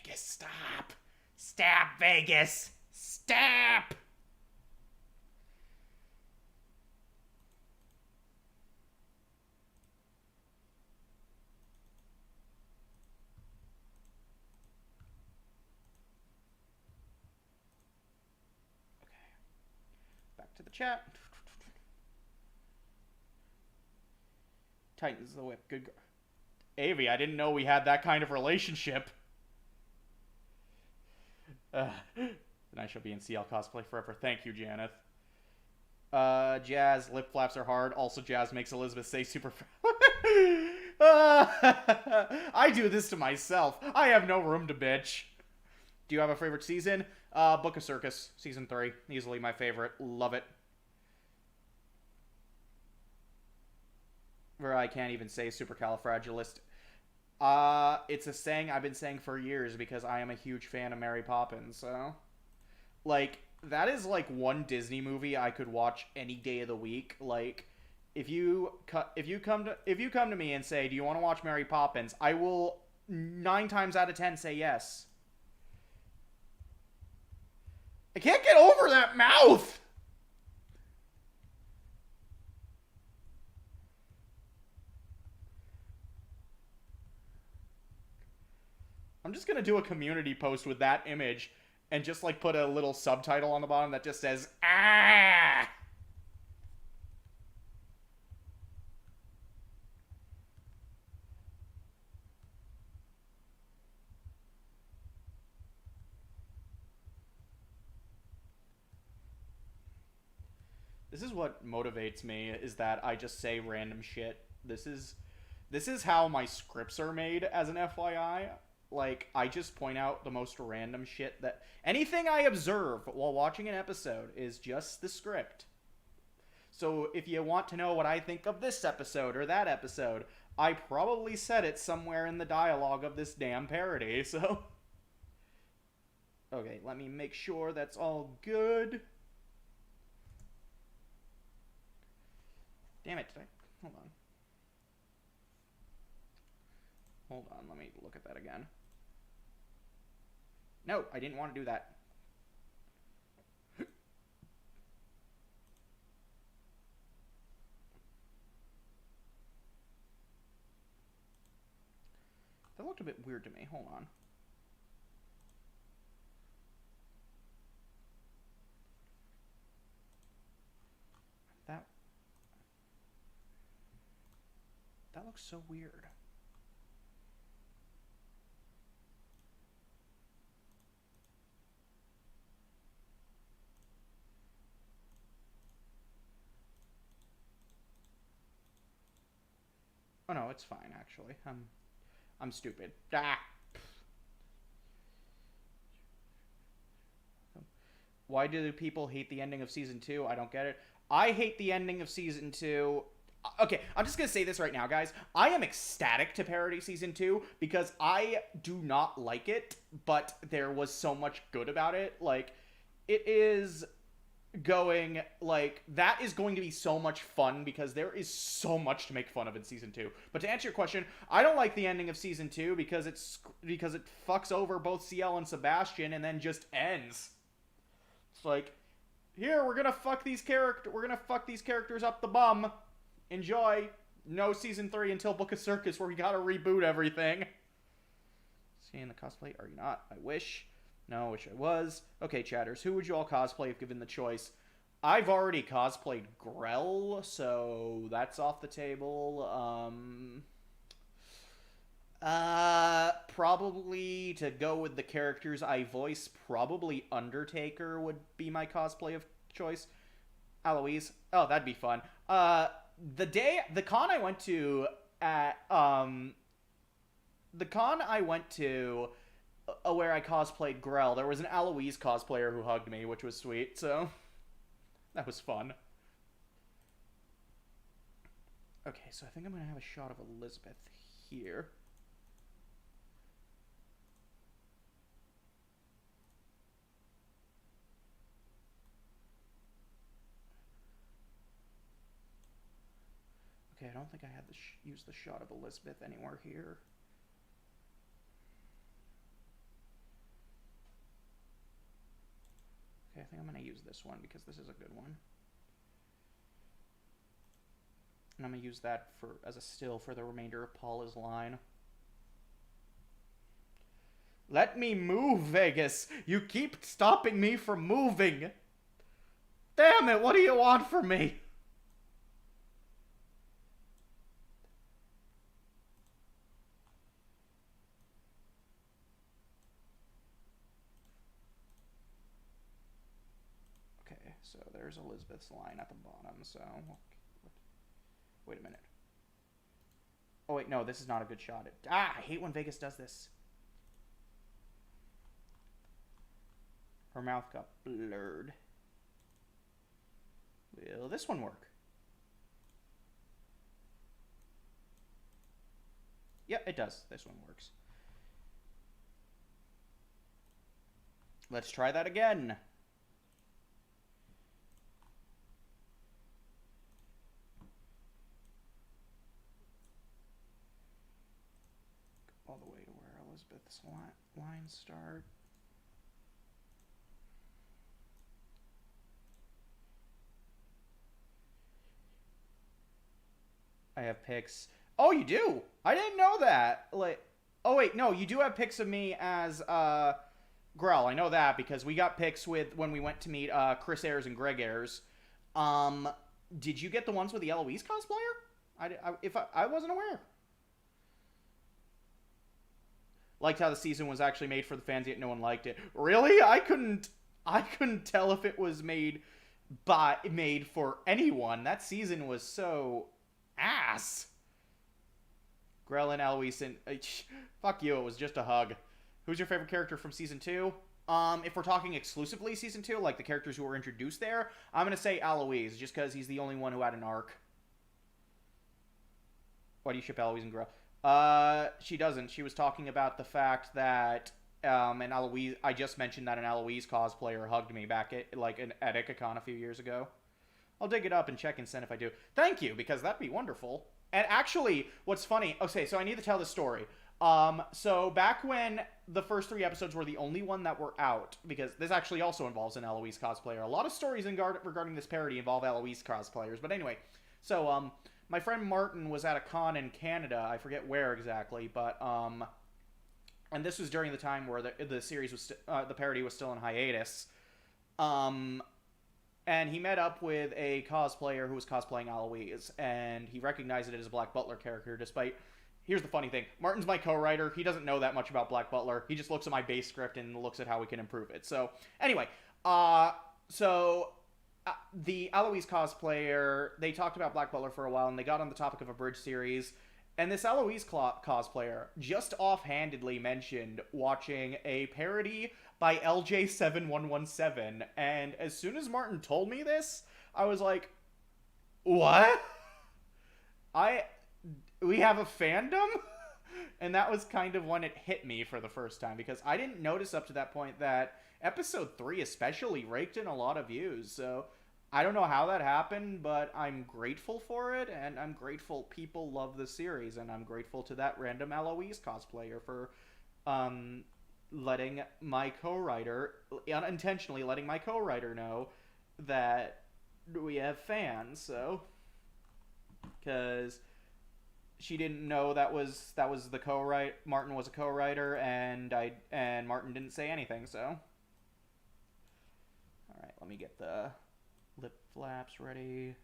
Vegas, stop! Stop, Vegas! Stop! Okay. Back to the chat. Tightens the whip. Good. Avi, I didn't know we had that kind of relationship. Then I shall be in CL cosplay forever. Thank you, Janeth. Jazz, lip flaps are hard. Also, Jazz makes Elizabeth say super... I do this to myself. I have no room to bitch. Do you have a favorite season? Book of Circus, season 3. Easily my favorite. Love it. Where I can't even say supercalifragilist. It's a saying I've been saying for years because I am a huge fan of Mary Poppins, so... Like, that is, like, one Disney movie I could watch any day of the week. Like, if you come to me and say, do you want to watch Mary Poppins, I will 9 times out of 10 say yes. I can't get over that mouth! I'm just gonna do a community post with that image and just, like, put a little subtitle on the bottom that just says, ah! This is what motivates me, is that I just say random shit. This is how my scripts are made, as an FYI. Like, I just point out the most random shit that... Anything I observe while watching an episode is just the script. So if you want to know what I think of this episode or that episode, I probably said it somewhere in the dialogue of this damn parody, so... Okay, let me make sure that's all good. Damn it, hold on. Hold on, let me look at that again. No, I didn't want to do that. That looked a bit weird to me. Hold on. That looks so weird. Oh no, it's fine actually. I'm stupid. Ah. Why do people hate the ending of season 2? I don't get it. I hate the ending of season 2. Okay, I'm just gonna say this right now, guys. I am ecstatic to Parody season 2 because I do not like it, but there was so much good about it. Like, it is going, like, that is going to be so much fun because there is so much to make fun of in season 2. But to answer your question, I don't like the ending of season 2 because it fucks over both CL and Sebastian and then just ends. It's like, here, we're gonna fuck these characters up the bum. Enjoy. No season 3 until Book of Circus, where we gotta reboot everything. Seeing the cosplay? Are you not? I wish. No, I wish I was. Okay, chatters, who would you all cosplay if given the choice? I've already cosplayed Grell, so that's off the table. Probably to go with the characters I voice, probably Undertaker would be my cosplay of choice. Eloise. Oh, that'd be fun. The con I went to where I cosplayed Grell, there was an Eloise cosplayer who hugged me, which was sweet, so that was fun. Okay, so I think I'm gonna have a shot of Elizabeth here. Okay, I don't think I had to use the shot of Elizabeth anywhere here. Okay, I think I'm going to use this one because this is a good one. And I'm going to use that as a still for the remainder of Paula's line. Let me move, Vegas! You keep stopping me from moving! Damn it, what do you want from me? So there's Elizabeth's line at the bottom, so... Wait a minute. Oh wait, no, this is not a good shot. I hate when Vegas does this. Her mouth got blurred. Will this one work? Yep, it does. This one works. Let's try that again. All the way to where Elizabeth's lines start. I have pics. Oh, you do? I didn't know that. Like, oh wait, no, you do have pics of me as Grell. I know that because we got pics when we went to meet Chris Ayers and Greg Ayers. Did you get the ones with the Eloise cosplayer? I wasn't aware. Liked how the season was actually made for the fans, yet no one liked it. Really? I couldn't tell if it was made for anyone. That season was so ass. Grell and Eloise and fuck you, it was just a hug. Who's your favorite character from season 2? If we're talking exclusively season 2, like the characters who were introduced there, I'm gonna say Eloise, just because he's the only one who had an arc. Why do you ship Eloise and Grell? She doesn't. She was talking about the fact that, an Eloise, I just mentioned that an Eloise cosplayer hugged me back at IkaCon a few years ago. I'll dig it up and check and send if I do. Thank you, because that'd be wonderful. And actually, what's funny, okay, so I need to tell this story. So back when the first 3 episodes were the only one that were out, because this actually also involves an Eloise cosplayer. A lot of stories regarding this parody involve Eloise cosplayers, but anyway. So, my friend Martin was at a con in Canada. I forget where exactly, but and this was during the time where the series was the parody was still in hiatus. And he met up with a cosplayer who was cosplaying Eloise, and he recognized it as a Black Butler character. Despite, here's the funny thing: Martin's my co-writer. He doesn't know that much about Black Butler. He just looks at my base script and looks at how we can improve it. So anyway, the Eloise cosplayer, they talked about Black Butler for a while, and they got on the topic of a bridge series, And this Eloise cosplayer just offhandedly mentioned watching a parody by LJ7117, and as soon as Martin told me this, I was like, what? I we have a fandom? And that was kind of when it hit me for the first time, because I didn't notice up to that point that episode 3 especially raked in a lot of views. So I don't know how that happened, but I'm grateful for it, and I'm grateful people love the series, and I'm grateful to that random Eloise cosplayer for letting my co-writer, unintentionally letting my co-writer know that we have fans. So, because she didn't know that was the co-write. Martin was a co-writer, and Martin didn't say anything. So, all right, let me get the lip flaps ready.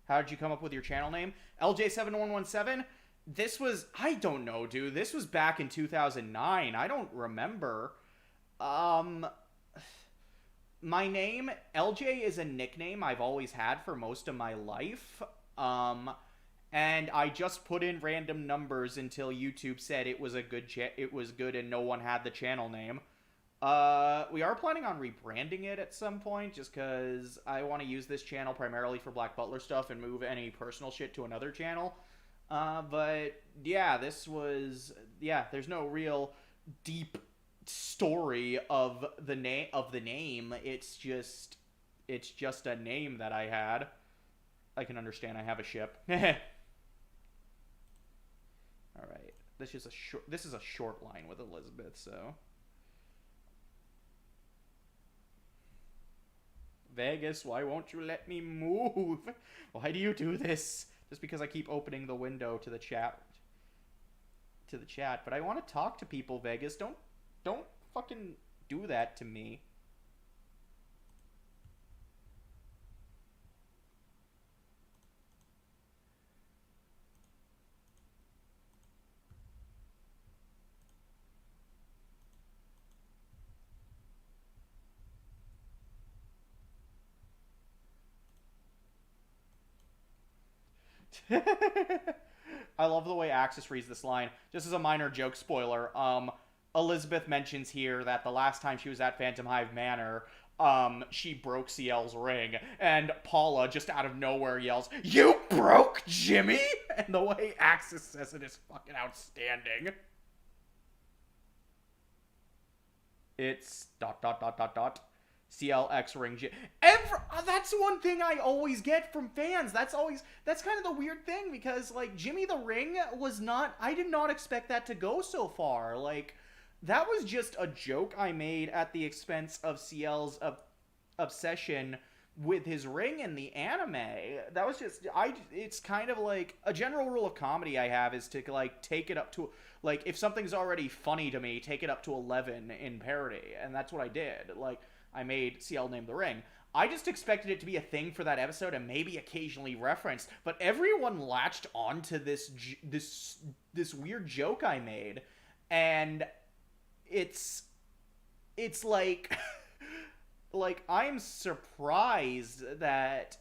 How did you come up with your channel name? LJ7117? This was, I don't know, dude. This was back in 2009. I don't remember. My name, LJ, is a nickname I've always had for most of my life. And I just put in random numbers until YouTube said it was it was good and no one had the channel name. We are planning on rebranding it at some point, just because I want to use this channel primarily for Black Butler stuff and move any personal shit to another channel. But yeah, there's no real deep story of the name. It's just a name that I had. I can understand I have a ship. All right. This is a short line with Elizabeth, so Vegas, why won't you let me move? Why do you do this? Just because I keep opening the window to the chat. But I want to talk to people, Vegas. Don't fucking do that to me. I love the way Axis reads this line. Just as a minor joke spoiler, Elizabeth mentions here that the last time she was at Phantomhive Manor, she broke CL's ring, and Paula just out of nowhere yells, "You broke Jimmy?" And the way Axis says it is fucking outstanding. It's ... CLX ring that's one thing I always get from fans. That's kind of the weird thing, because like Jimmy the Ring was not, I did not expect that to go so far. Like that was just a joke I made at the expense of CL's obsession with his ring in the anime. That was just it's kind of like a general rule of comedy I have, is to like take it up to, like, if something's already funny to me, take it up to 11 in parody, and that's what I did. Like I made CL name the ring. I just expected it to be a thing for that episode and maybe occasionally referenced, but everyone latched onto this weird joke I made, and it's like like I'm surprised that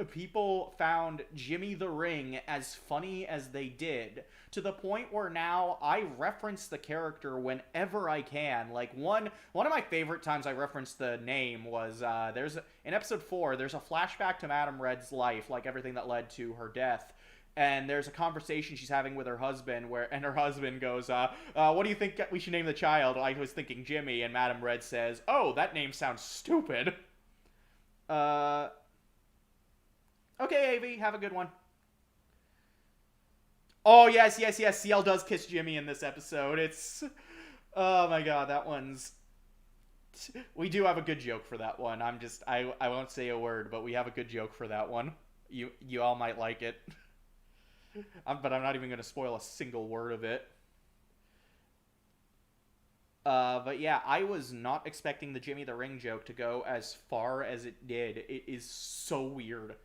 people found Jimmy the Ring as funny as they did, to the point where now I reference the character whenever I can. Like one of my favorite times I referenced the name was in episode 4, there's a flashback to Madame Red's life, like everything that led to her death. And there's a conversation she's having with her husband, and her husband goes, what do you think we should name the child? I was thinking Jimmy, and Madame Red says, "Oh, that name sounds stupid." Okay, AV, have a good one. Oh, yes, CL does kiss Jimmy in this episode. It's... Oh my god, that one's... We do have a good joke for that one. I won't say a word, but we have a good joke for that one. You all might like it. But I'm not even going to spoil a single word of it. But yeah, I was not expecting the Jimmy the Ring joke to go as far as it did. It is so weird.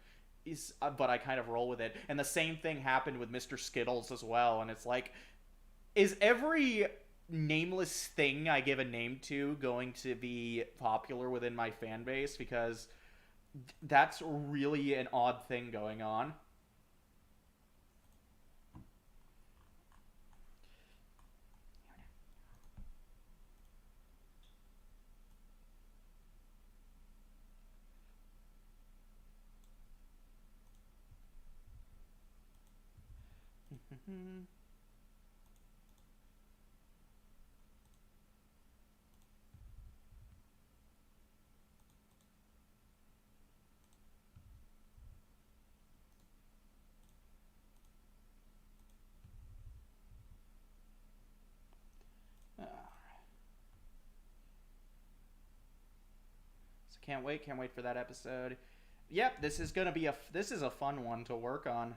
But I kind of roll with it. And the same thing happened with Mr. Skittles as well. And it's like, is every nameless thing I give a name to going to be popular within my fan base? Because that's really an odd thing going on. So can't wait for that episode. Yep, this is a fun one to work on.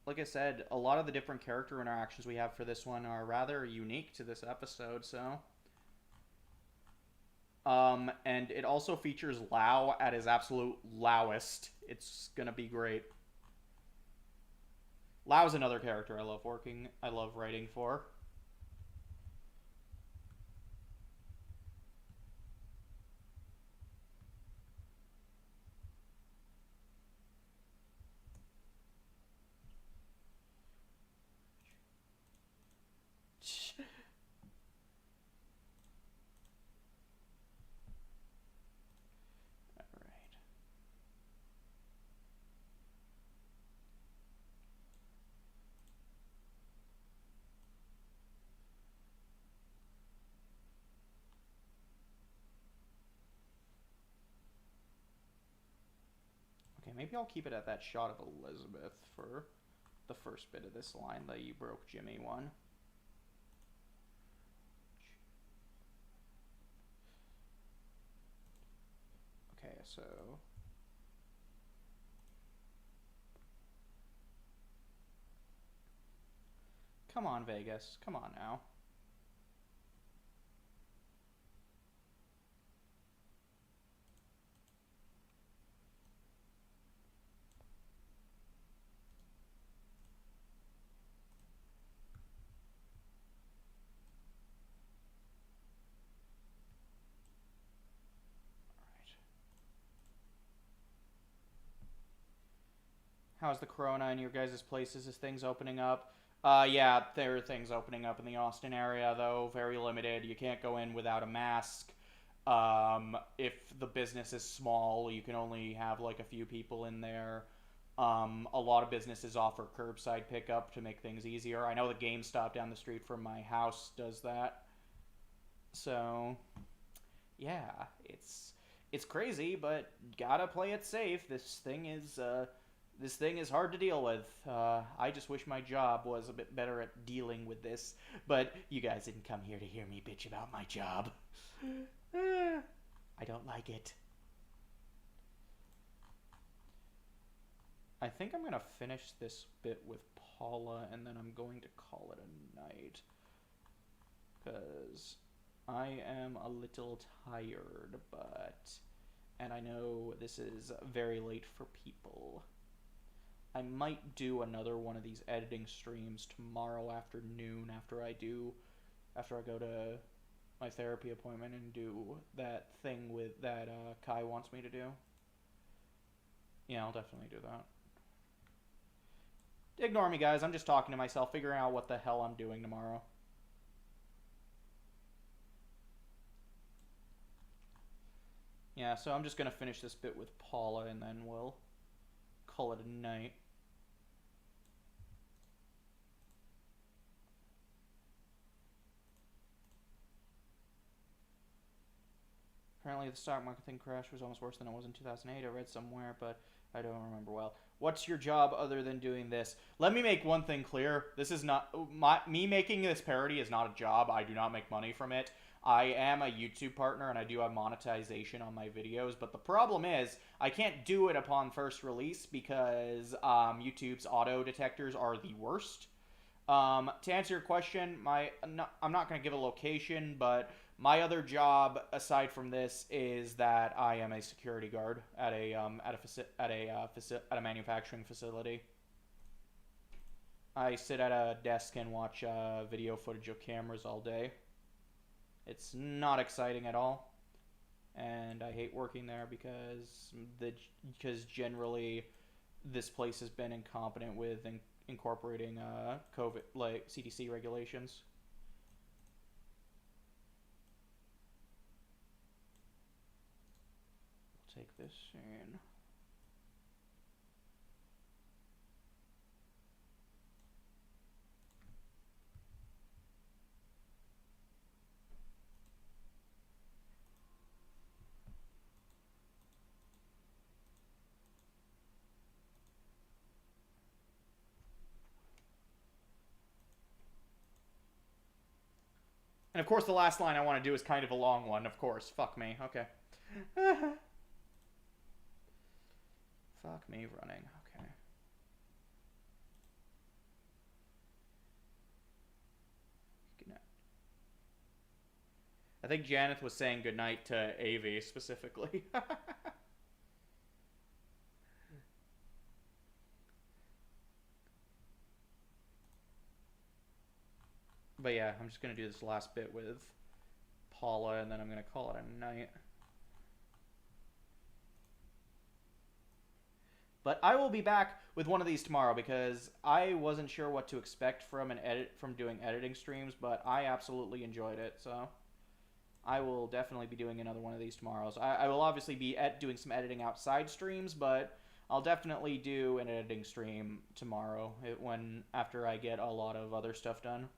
Like I said, a lot of the different character interactions we have for this one are rather unique to this episode, so and it also features Lau at his absolute lowest. It's gonna be great. Lau's another character I love writing for. Alright. Okay, maybe I'll keep it at that shot of Elizabeth for the first bit of this line, the you broke Jimmy one. Okay, so come on, Vegas. Come on now. Alright. How's the corona in your guys' places? Is things opening up? Yeah, there are things opening up in the Austin area, though very limited. You can't go in without a mask. If the business is small, you can only have like a few people in there. A lot of businesses offer curbside pickup to make things easier. I know the GameStop down the street from my house does that. So, yeah, it's crazy, but gotta play it safe. This thing is hard to deal with. I just wish my job was a bit better at dealing with this, but you guys didn't come here to hear me bitch about my job. I don't like it. I think I'm gonna finish this bit with Paula, and then I'm going to call it a night. Because I am a little tired, but. And I know this is very late for people. I might do another one of these editing streams tomorrow afternoon after I go to my therapy appointment and do that thing with that Kai wants me to do. Yeah, I'll definitely do that. Ignore me, guys. I'm just talking to myself, figuring out what the hell I'm doing tomorrow. Yeah, so I'm just going to finish this bit with Paula, and then we'll call it a night. Apparently the stock market thing crash was almost worse than it was in 2008. I read somewhere, but I don't remember well. What's your job other than doing this? Let me make one thing clear. This is not me making this parody is not a job. I do not make money from it. I am a YouTube partner and I do have monetization on my videos, but the problem is I can't do it upon first release because YouTube's auto detectors are the worst. To answer your question, I'm not going to give a location, but my other job aside from this is that I am a security guard at a manufacturing facility. I sit at a desk and watch video footage of cameras all day. It's not exciting at all, and I hate working there because generally this place has been incompetent with incorporating COVID like CDC regulations. We'll take this scene. And of course, the last line I want to do is kind of a long one. Of course, fuck me. Okay. Fuck me running. Okay. I think Janeth was saying goodnight to Avi specifically. But yeah, I'm just going to do this last bit with Paula, and then I'm going to call it a night. But I will be back with one of these tomorrow because I wasn't sure what to expect from doing editing streams, but I absolutely enjoyed it. So I will definitely be doing another one of these tomorrow. So I will obviously be doing some editing outside streams, but I'll definitely do an editing stream tomorrow after I get a lot of other stuff done.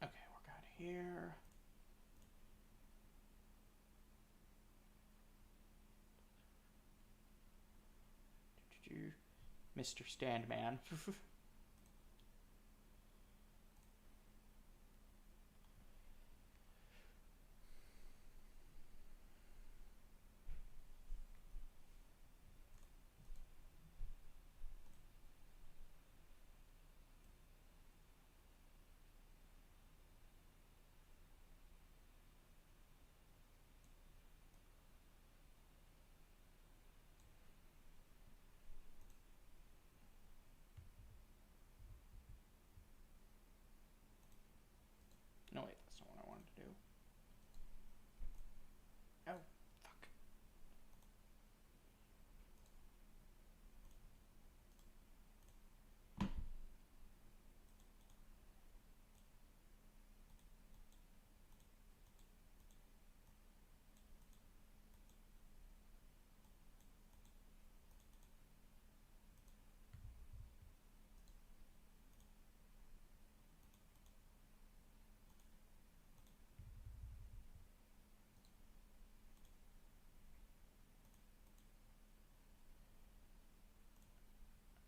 Okay, we're good here. Mr. Standman. No, wait, that's not what I wanted to do. Oh, fuck.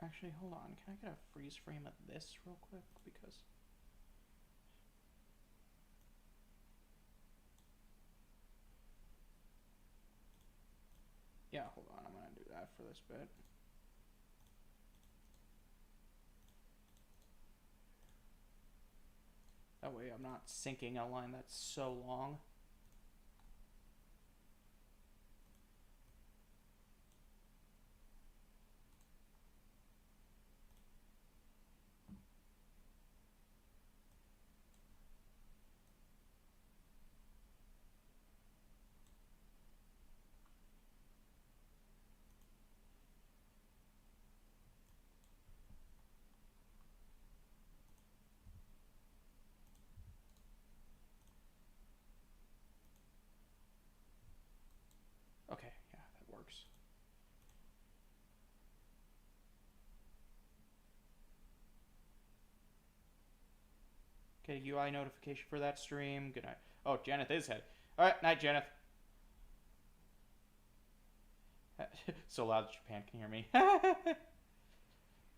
Actually, hold on. Can I get a freeze frame of this real quick? Because... yeah, hold on. I'm going to do that for this bit. That way I'm not syncing a line that's so long. Get a UI notification for that stream. Good night. Oh, Janeth is head. All right, night, Janeth. So loud that Japan can hear me.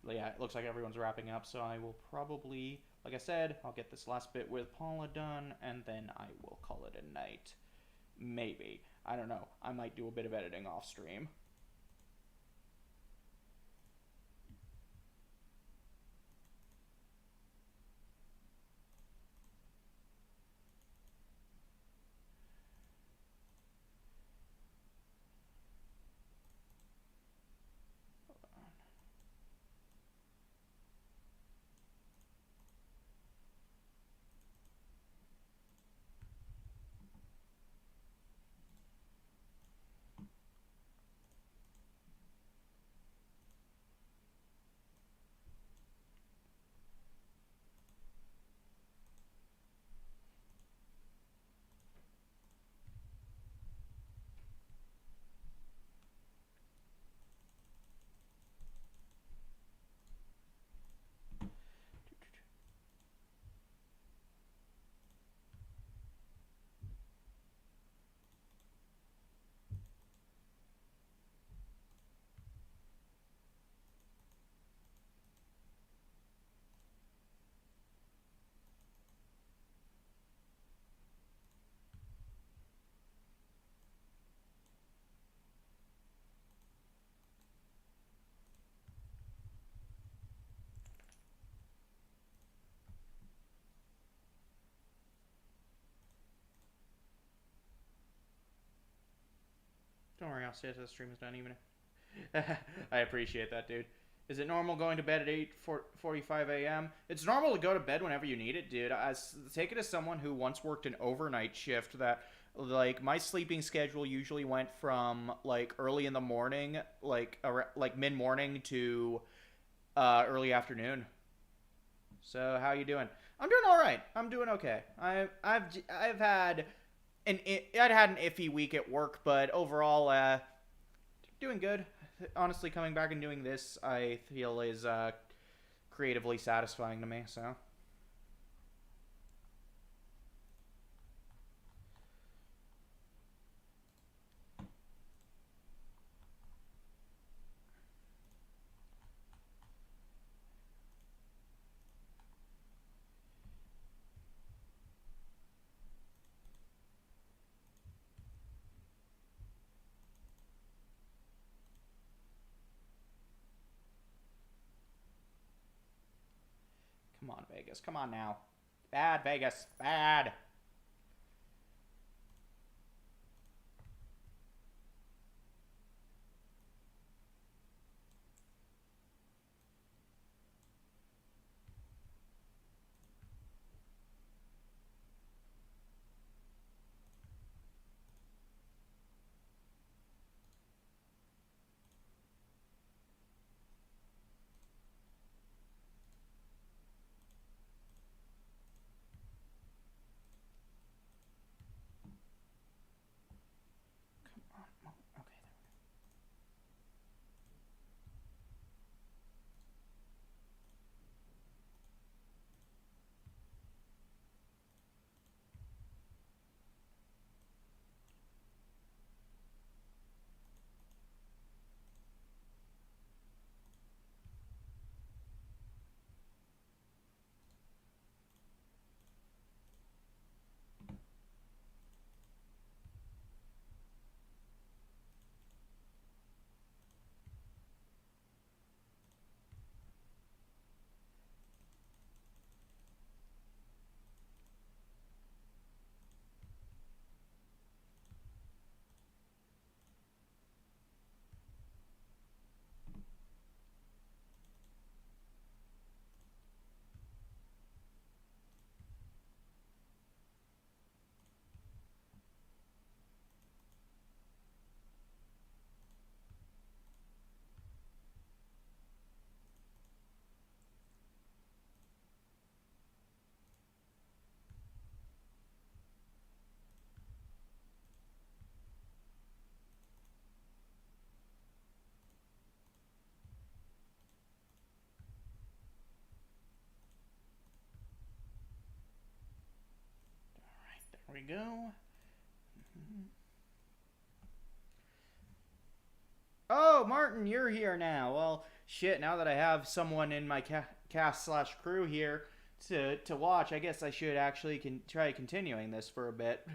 Yeah, it looks like everyone's wrapping up, so I will probably, like I said, I'll get this last bit with Paula done, and then I will call it a night. Maybe. I don't know. I might do a bit of editing off stream. Don't worry, I'll stay until the stream is done, even if... I appreciate that, dude. Is it normal going to bed at 8:45 a.m.? It's normal to go to bed whenever you need it, dude. Take it as someone who once worked an overnight shift that, like, my sleeping schedule usually went from, like, early in the morning, like mid-morning to early afternoon. So, how you doing? I'm doing all right. I'm doing okay. I've had I'd had an iffy week at work, but overall, doing good. Honestly, coming back and doing this, I feel is creatively satisfying to me. So. Come on, Vegas. Come on now. Bad, Vegas. Bad. we go. Oh, Martin, you're here now. Well, shit, now that I have someone in my cast slash crew here to watch, I guess I should actually try continuing this for a bit.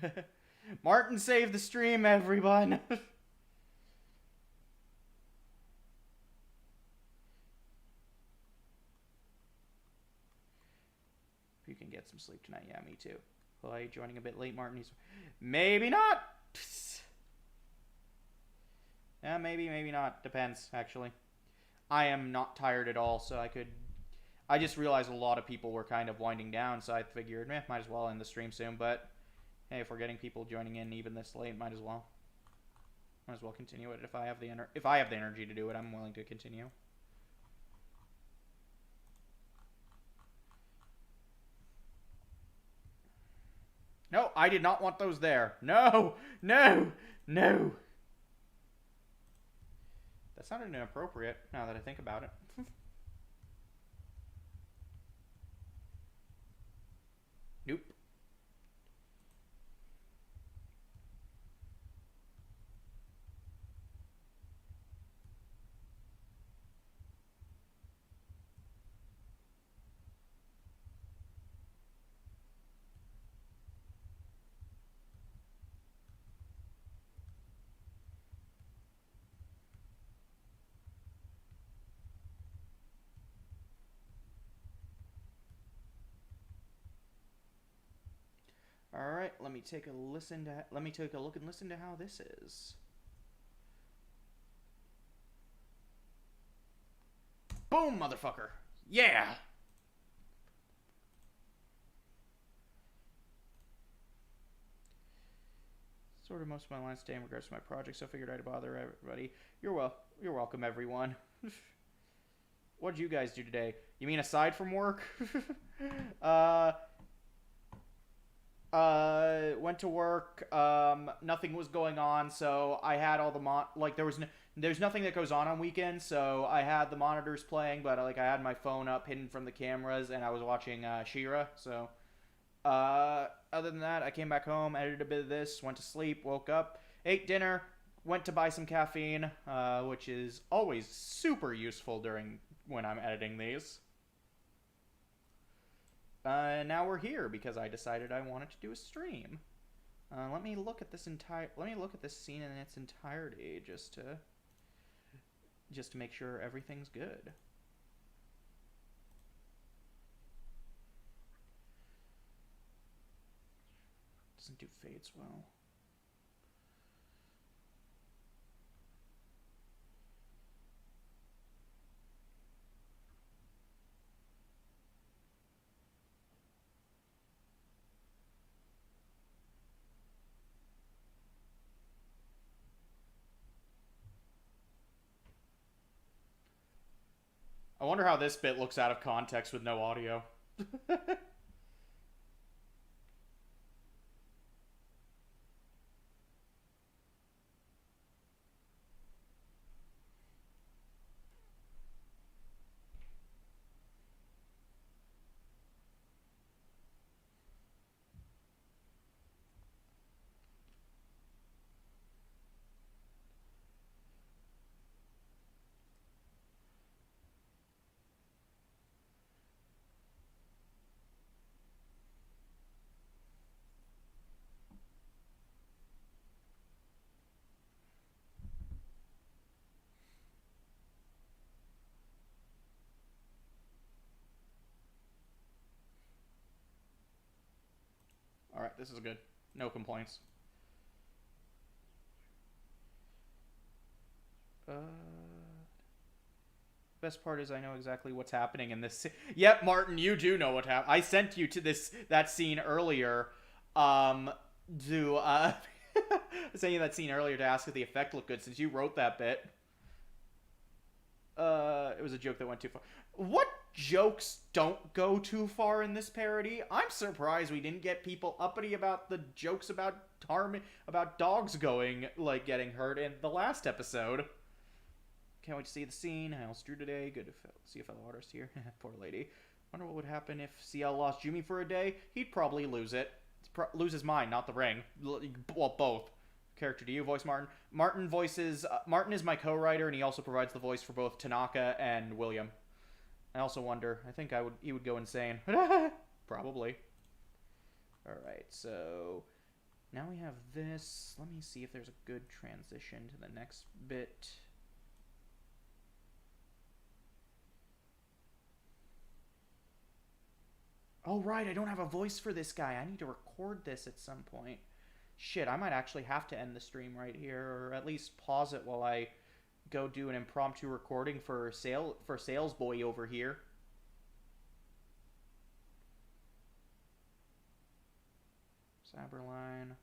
Martin saved the stream, everyone! You can get some sleep tonight. Yeah, me too. Well, are you joining a bit late, Martin? Maybe not! Yeah, maybe not. Depends, actually. I am not tired at all, so I just realized a lot of people were kind of winding down, so I figured, might as well end the stream soon, but hey, if we're getting people joining in even this late, might as well. Might as well continue it. If I have the energy to do it, I'm willing to continue. No, I did not want those there. No! No! No! That sounded inappropriate, now that I think about it. Nope. All right, let me take a look and listen to how this is. Boom, motherfucker. Yeah. Sort of most of my lines today in regards to my project, so I figured I'd bother everybody. You're welcome, everyone. What did you guys do today? You mean aside from work? Went to work. Nothing was going on, so I had all the there's nothing that goes on weekends, so I had the monitors playing, but I had my phone up, hidden from the cameras, and I was watching She-Ra. So, other than that, I came back home, edited a bit of this, went to sleep, woke up, ate dinner, went to buy some caffeine, which is always super useful when I'm editing these. Now we're here because I decided I wanted to do a stream. Let me look at this scene in its entirety just to make sure everything's good. Doesn't do fades well. I wonder how this bit looks out of context with no audio. Alright, this is good. No complaints. Best part is I know exactly what's happening in this. Yep, Martin, you do know what happened. I sent you to that scene earlier. I sent you that scene earlier to ask if the effect looked good since you wrote that bit. It was a joke that went too far. What jokes don't go too far in this parody? I'm surprised we didn't get people uppity about the jokes about dogs getting hurt in the last episode. Can't wait to see the scene. How's Drew today? Good to see a fellow artist here. Poor lady. Wonder what would happen if CL lost Jimmy for a day. He'd probably lose it. It's lose his mind, not the ring. Well, both. Character do you voice Martin? Martin voices... Martin is my co-writer, and he also provides the voice for both Tanaka and William. I also wonder... I think he would go insane. Probably. Alright, so... Now we have this. Let me see if there's a good transition to the next bit. Oh, right, I don't have a voice for this guy. I need to record this at some point. Shit, I might actually have to end the stream right here, or at least pause it while I go do an impromptu recording for Sales Boy over here. Saberline.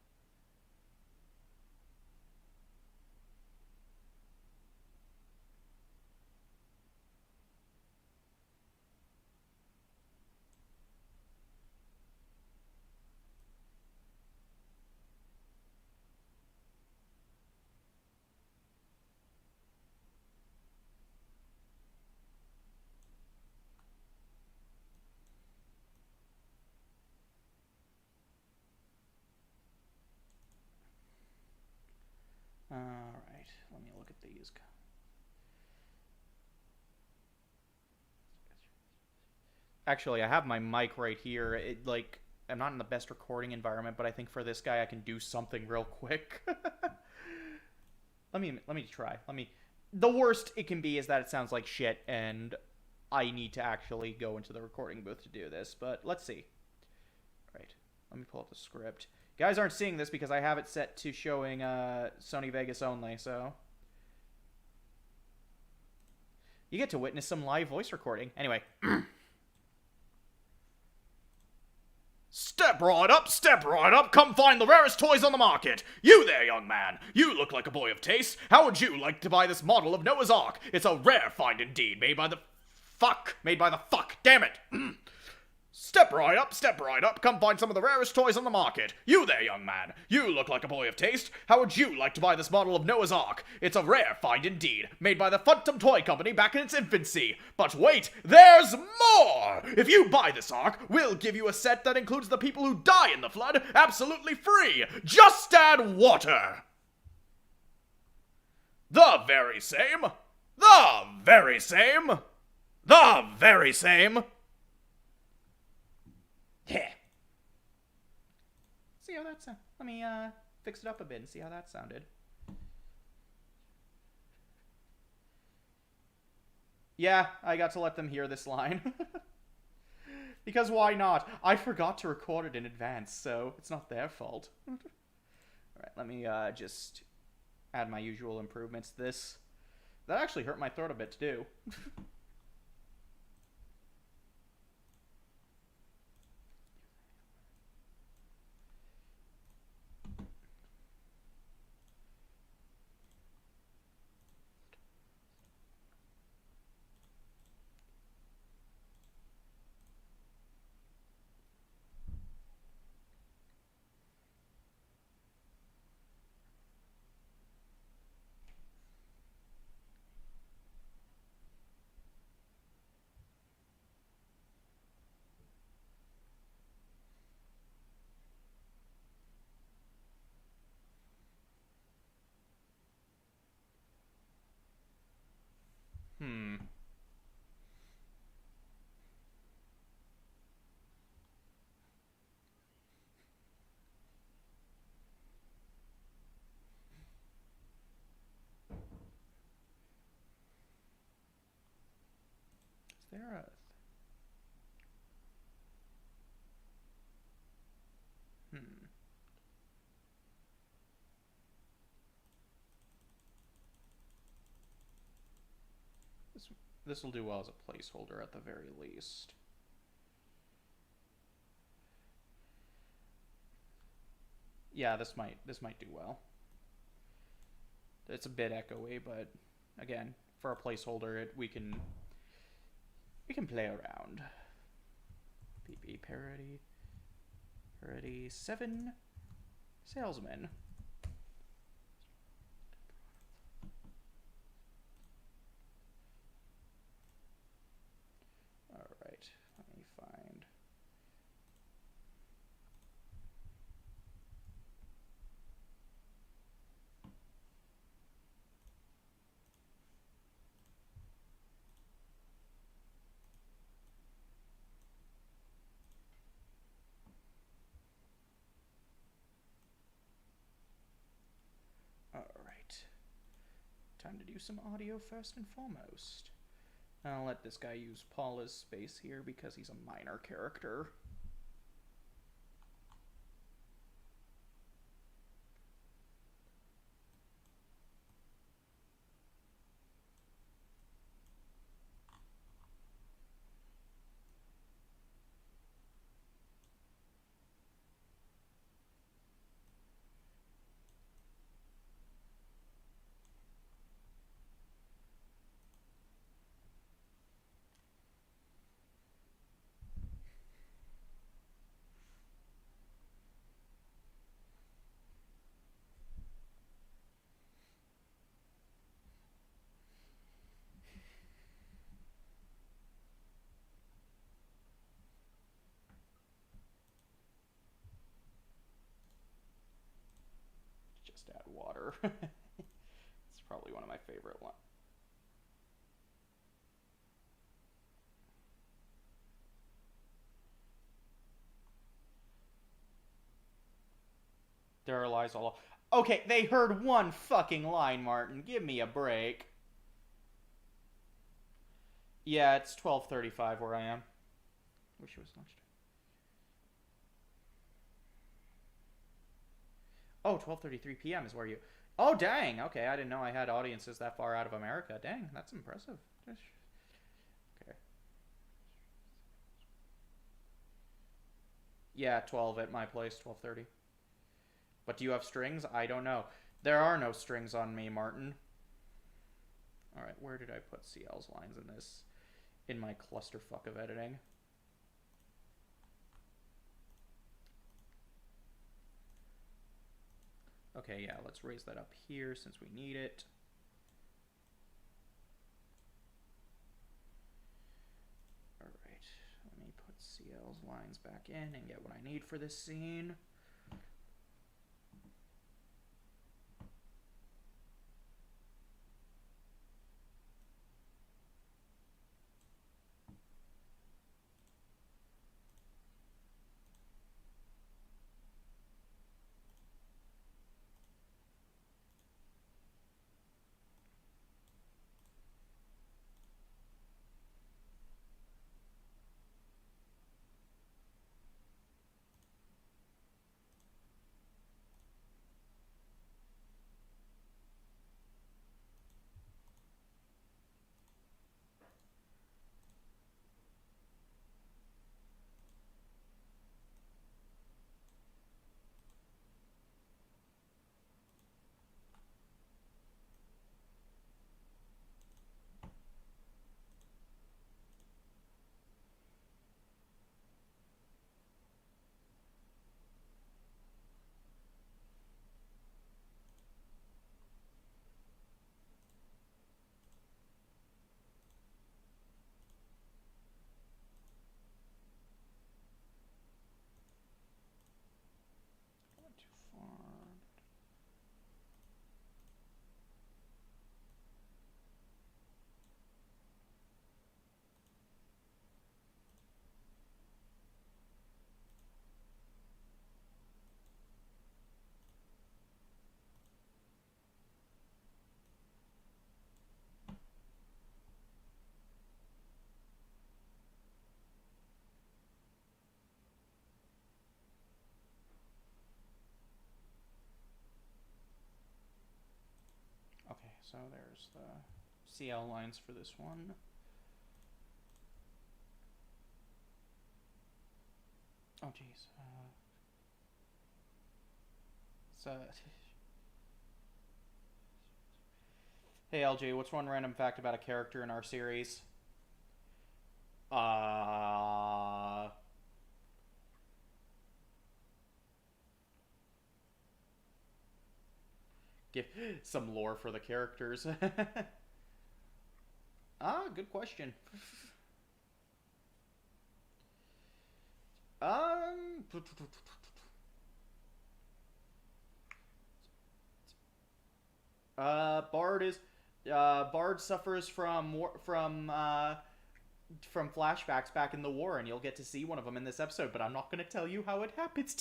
Alright, let me look at these. Actually, I have my mic right here. I'm not in the best recording environment, but I think for this guy I can do something real quick. Let me try. The worst it can be is that it sounds like shit, and I need to actually go into the recording booth to do this, but let's see. Right, let me pull up the script. You guys aren't seeing this because I have it set to showing Sony Vegas only, so... You get to witness some live voice recording. Anyway. Step right up, come find the rarest toys on the market. You there, young man, you look like a boy of taste. How would you like to buy this model of Noah's Ark? It's a rare find indeed, made by the fuck, damn it. Step right up, come find some of the rarest toys on the market. You there, young man, you look like a boy of taste. How would you like to buy this model of Noah's Ark? It's a rare find indeed, made by the Phantom Toy Company back in its infancy. But wait, there's more! If you buy this Ark, we'll give you a set that includes the people who die in the flood absolutely free. Just add water. The very same. Yeah. See how that sounds. Let me fix it up a bit and see how that sounded. Yeah, I got to let them hear this line. Because why not? I forgot to record it in advance, so it's not their fault. Alright, let me just add my usual improvements to this. That actually hurt my throat a bit to do. Is there a... This will do well as a placeholder at the very least. Yeah, this might do well. It's a bit echoey, but again, for a placeholder, we can play around. PB parody 7 salesman. Alright, let me find... time to do some audio first and foremost. I'll let this guy use Paula's space here because he's a minor character. Just add water. It's probably one of my favorite ones. There lies all. Okay, they heard one fucking line, Martin. Give me a break. Yeah, it's 12:35 where I am. Wish it was lunchtime. Oh, 12:33 p.m. is where you. Oh, dang. Okay, I didn't know I had audiences that far out of America. Dang, that's impressive. Okay. Yeah, 12 at my place, 12:30. But do you have strings? I don't know. There are no strings on me, Martin. Alright, where did I put CL's lines in this? In my clusterfuck of editing. Okay, yeah, let's raise that up here since we need it. Alright, let me put CL's lines back in and get what I need for this scene. Okay, so there's the CL lines for this one. Oh, jeez. Hey, LJ, what's one random fact about a character in our series? Give some lore for the characters. Good question. Bard suffers from flashbacks back in the war, and you'll get to see one of them in this episode. But I'm not going to tell you how it happens.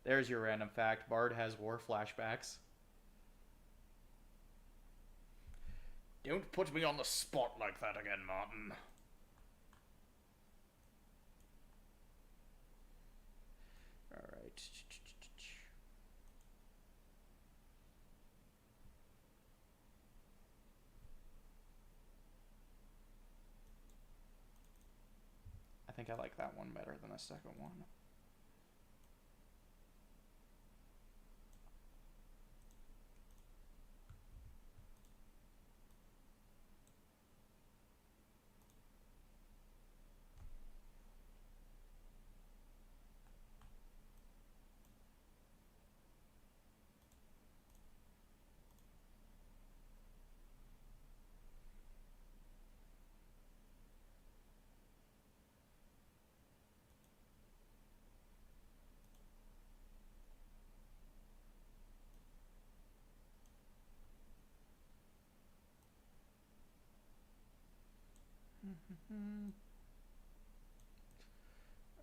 There's your random fact. Bard has war flashbacks. Don't put me on the spot like that again, Martin. Alright. I think I like that one better than the second one.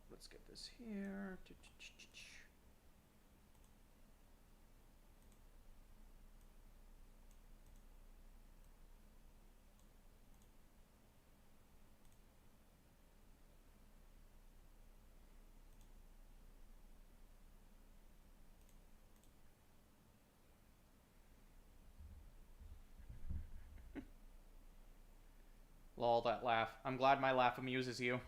Let's get this here. Lol, that laugh. I'm glad my laugh amuses you.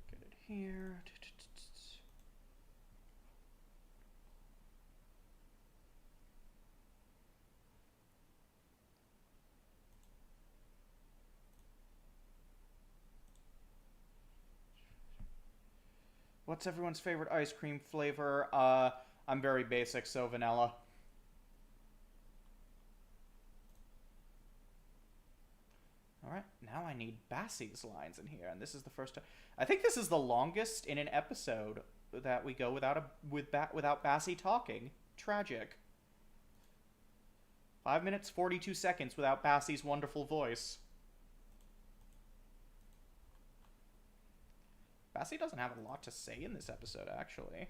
Get it here. What's everyone's favorite ice cream flavor? I'm very basic, so vanilla. Alright, now I need Bassie's lines in here, and this is the first time. I think this is the longest in an episode that we go without Bassie talking. Tragic. 5 minutes, 42 seconds without Bassie's wonderful voice. Bassie doesn't have a lot to say in this episode, actually.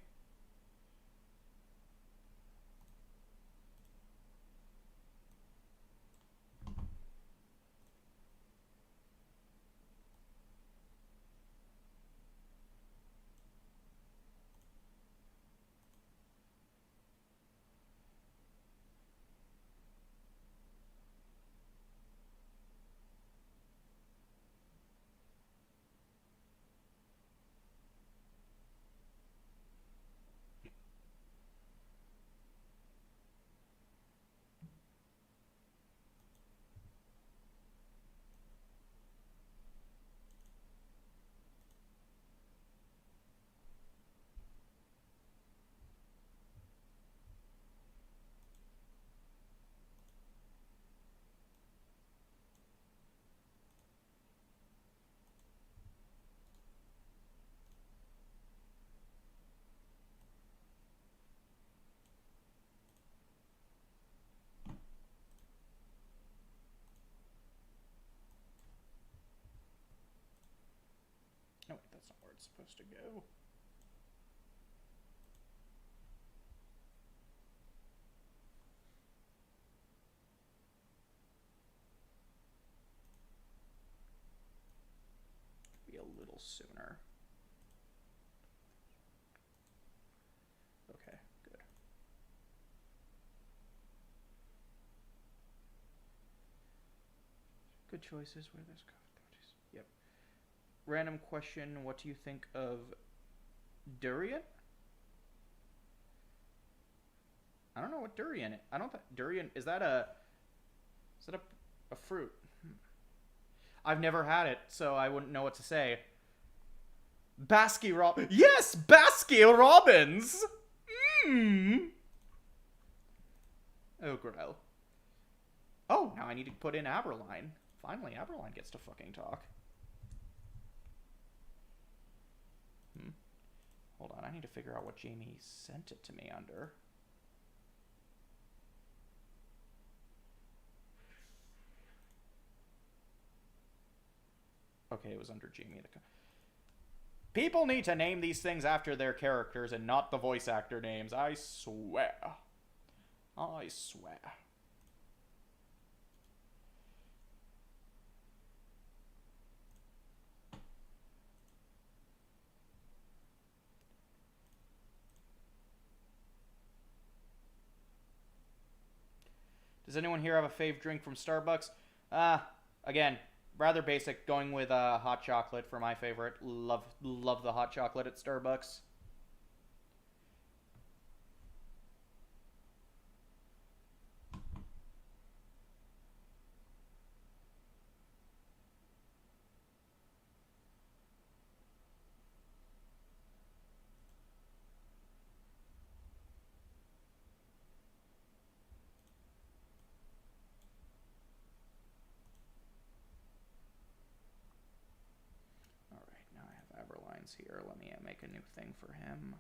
Oh, wait, that's not where it's supposed to go. Be a little sooner. Okay, good. Good choices. Where there's yep. Random question. What do you think of durian? I don't know what durian is. I don't think durian is that a fruit? I've never had it, so I wouldn't know what to say. Yes, Baskin Robbins. Mmm. Oh, Grell. Oh, now I need to put in Aberline. Finally, Aberline gets to fucking talk. Hold on, I need to figure out what Jamie sent it to me under. Okay, it was under Jamie. People need to name these things after their characters and not the voice actor names. I swear. I swear. Does anyone here have a fave drink from Starbucks? Again, rather basic. Going with hot chocolate for my favorite. Love the hot chocolate at Starbucks. Here. Let me make a new thing for him.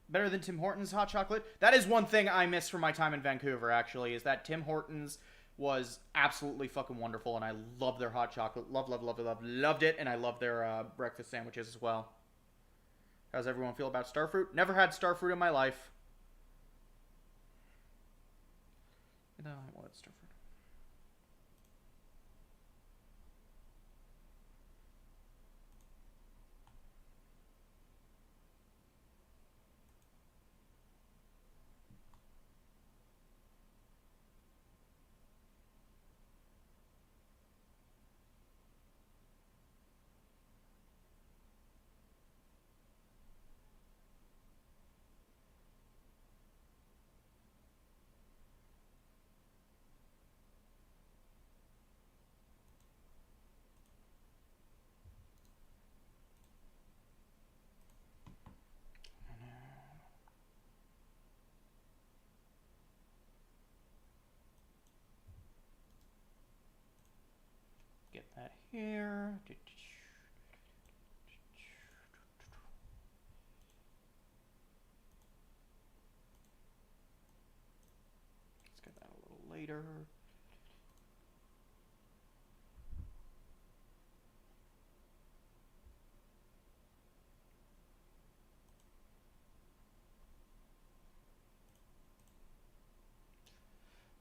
Better than Tim Hortons hot chocolate. That is one thing I miss from my time in Vancouver, actually, is that Tim Hortons was absolutely fucking wonderful, and I love their hot chocolate. Loved it, and I love their breakfast sandwiches as well. How's everyone feel about starfruit? Never had starfruit in my life. No, what starfruit? that here. Let's get that a little later.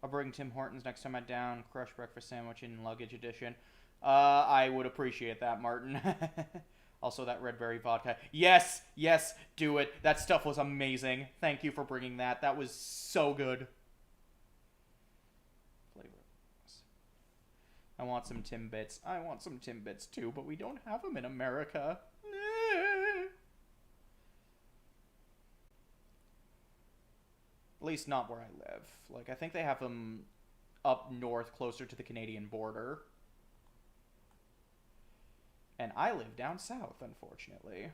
I'll bring Tim Hortons next time I'm down. Crushed breakfast sandwich in luggage edition. I would appreciate that, Martin. Also, that red berry vodka. Yes, yes, do it. That stuff was amazing. Thank you for bringing that. That was so good. Flavor. I want some Timbits. I want some Timbits too, but we don't have them in America. At least not where I live. Like, I think they have them up north, closer to the Canadian border. And I live down south, unfortunately.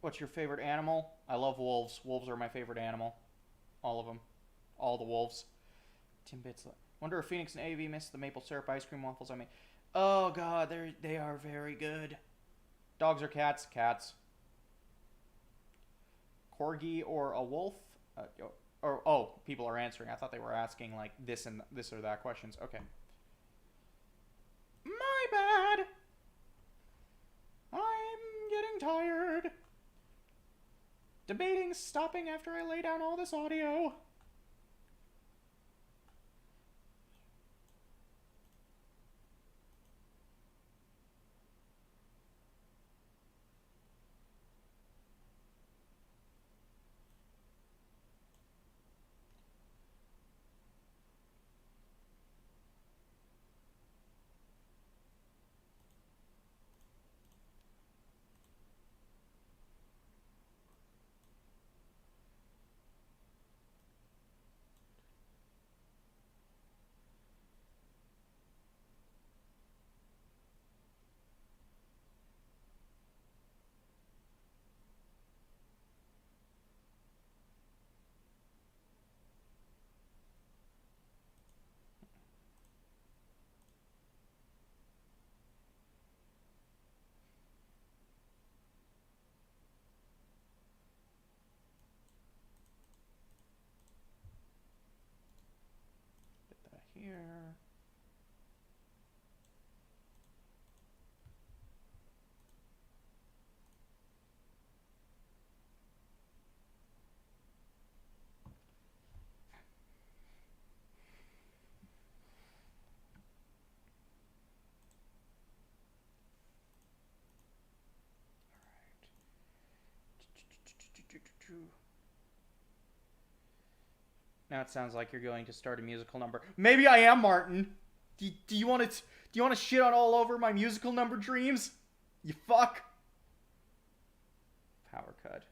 What's your favorite animal? I love wolves. Wolves are my favorite animal. All of them. All the wolves. Timbits. Wonder if Phoenix and AV missed the maple syrup ice cream waffles I made. Oh god, they are very good. Dogs or cats? Cats. Corgi or a wolf? Or oh, people are answering. I thought they were asking like this and this or that questions. Okay. My bad. I'm getting tired. Debating stopping after I lay down all this audio. Get that here. Now it sounds like you're going to start a musical number. Maybe I am, Martin. Do you want to? Do you want to shit on all over my musical number dreams? You fuck. Power cut.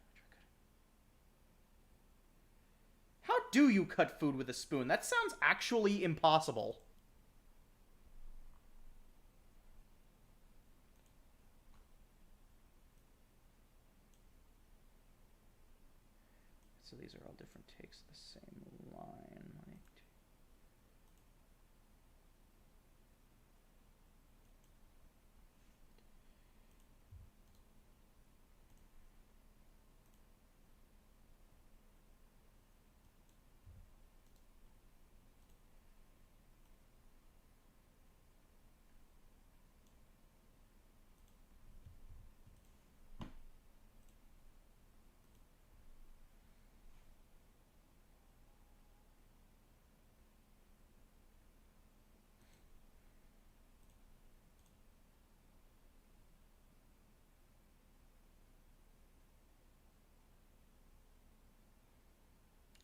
How do you cut food with a spoon? That sounds actually impossible. So these are all different takes of the same line. Like,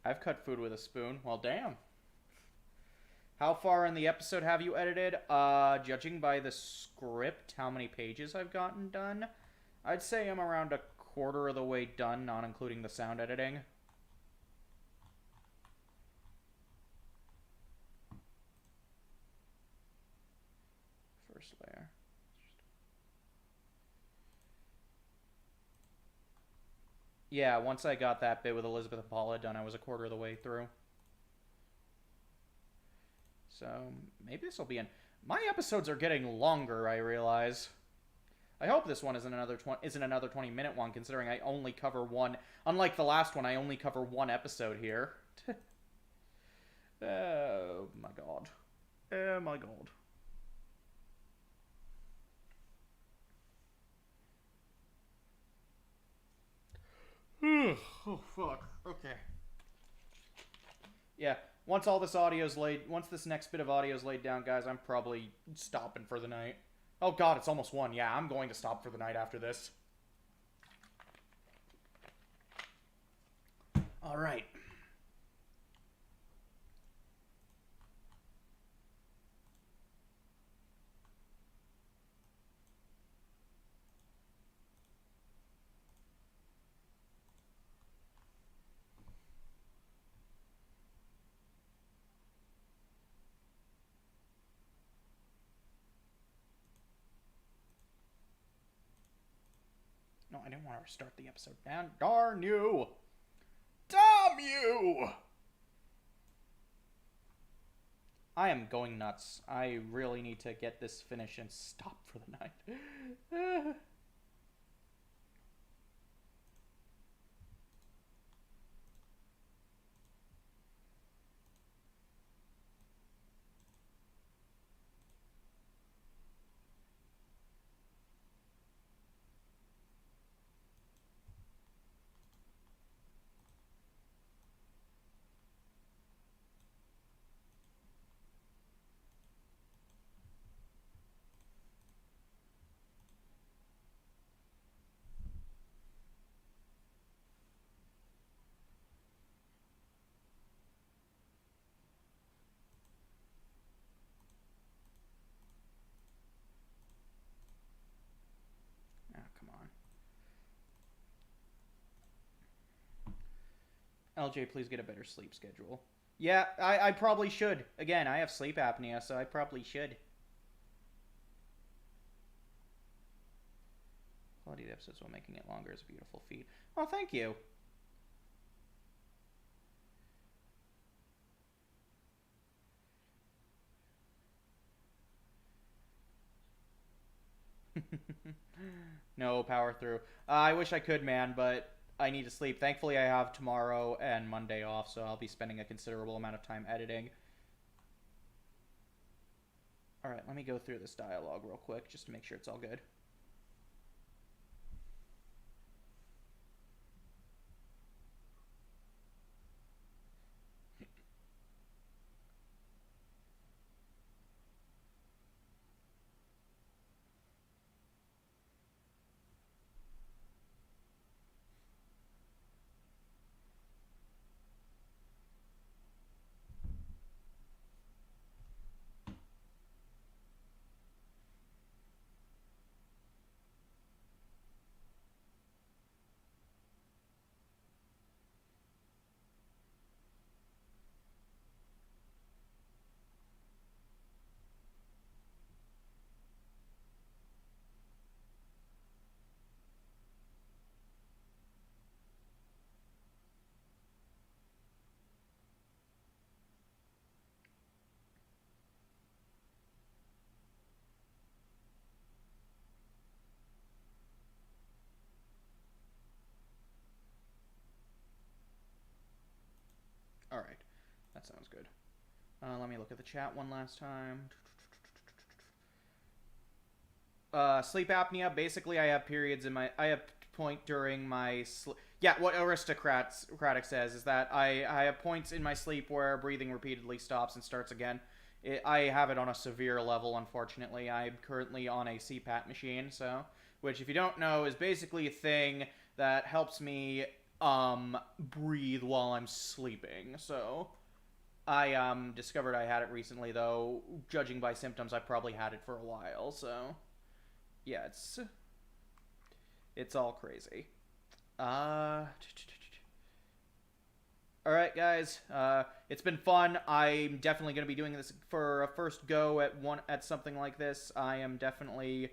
I've cut food with a spoon. Well, damn. How far in the episode have you edited? Judging by the script, how many pages I've gotten done, I'd say I'm around a quarter of the way done, not including the sound editing. First layer. Yeah, once I got that bit with Elizabeth and Paula done, I was a quarter of the way through. So maybe this will be in. My episodes are getting longer, I realize. I hope this one isn't another 20-minute one, considering I only cover one. Unlike the last one, I only cover one episode here. Oh my god. Oh my god. Oh fuck. Okay. Yeah. Once this next bit of audio is laid down, guys, I'm probably stopping for the night. Oh god, it's almost 1. Yeah, I'm going to stop for the night after this. Alright. No, I didn't want to restart the episode. Darn you! Damn you! I am going nuts. I really need to get this finished and stop for the night. LJ, please get a better sleep schedule. Yeah, I probably should. Again, I have sleep apnea, so I probably should. Quality of the episodes while making it longer is a beautiful feat. Oh, thank you. No, power through. I wish I could, man, but I need to sleep. Thankfully, I have tomorrow and Monday off, so I'll be spending a considerable amount of time editing. Alright, let me go through this dialogue real quick, just to make sure it's all good. Alright, that sounds good. Let me look at the chat one last time. Sleep apnea. Basically, I have periods in my. I have point during my sleep. Yeah, what Aristocratic says is that I have points in my sleep where breathing repeatedly stops and starts again. I have it on a severe level, unfortunately. I'm currently on a CPAP machine, which, if you don't know, is basically a thing that helps me breathe while I'm sleeping. So I discovered I had it recently, though. Judging by symptoms, I probably had it for a while. So yeah, it's all crazy. Uh, all right, guys. It's been fun. I'm definitely going to be doing this for a first go at something like this. I definitely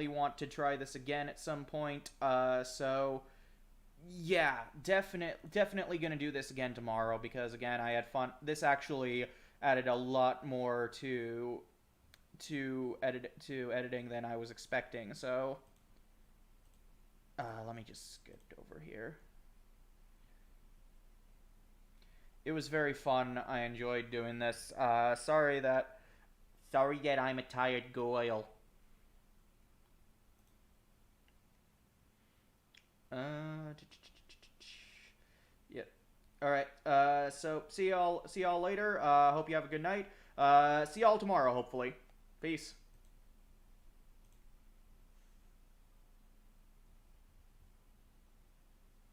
want to try this again at some point. So yeah, definitely going to do this again tomorrow because again, I had fun. This actually added a lot more to editing than I was expecting. So let me just get over here. It was very fun. I enjoyed doing this. Sorry that I'm a tired goyle. Yeah. All right. So see y'all later. Hope you have a good night. See y'all tomorrow, hopefully. Peace.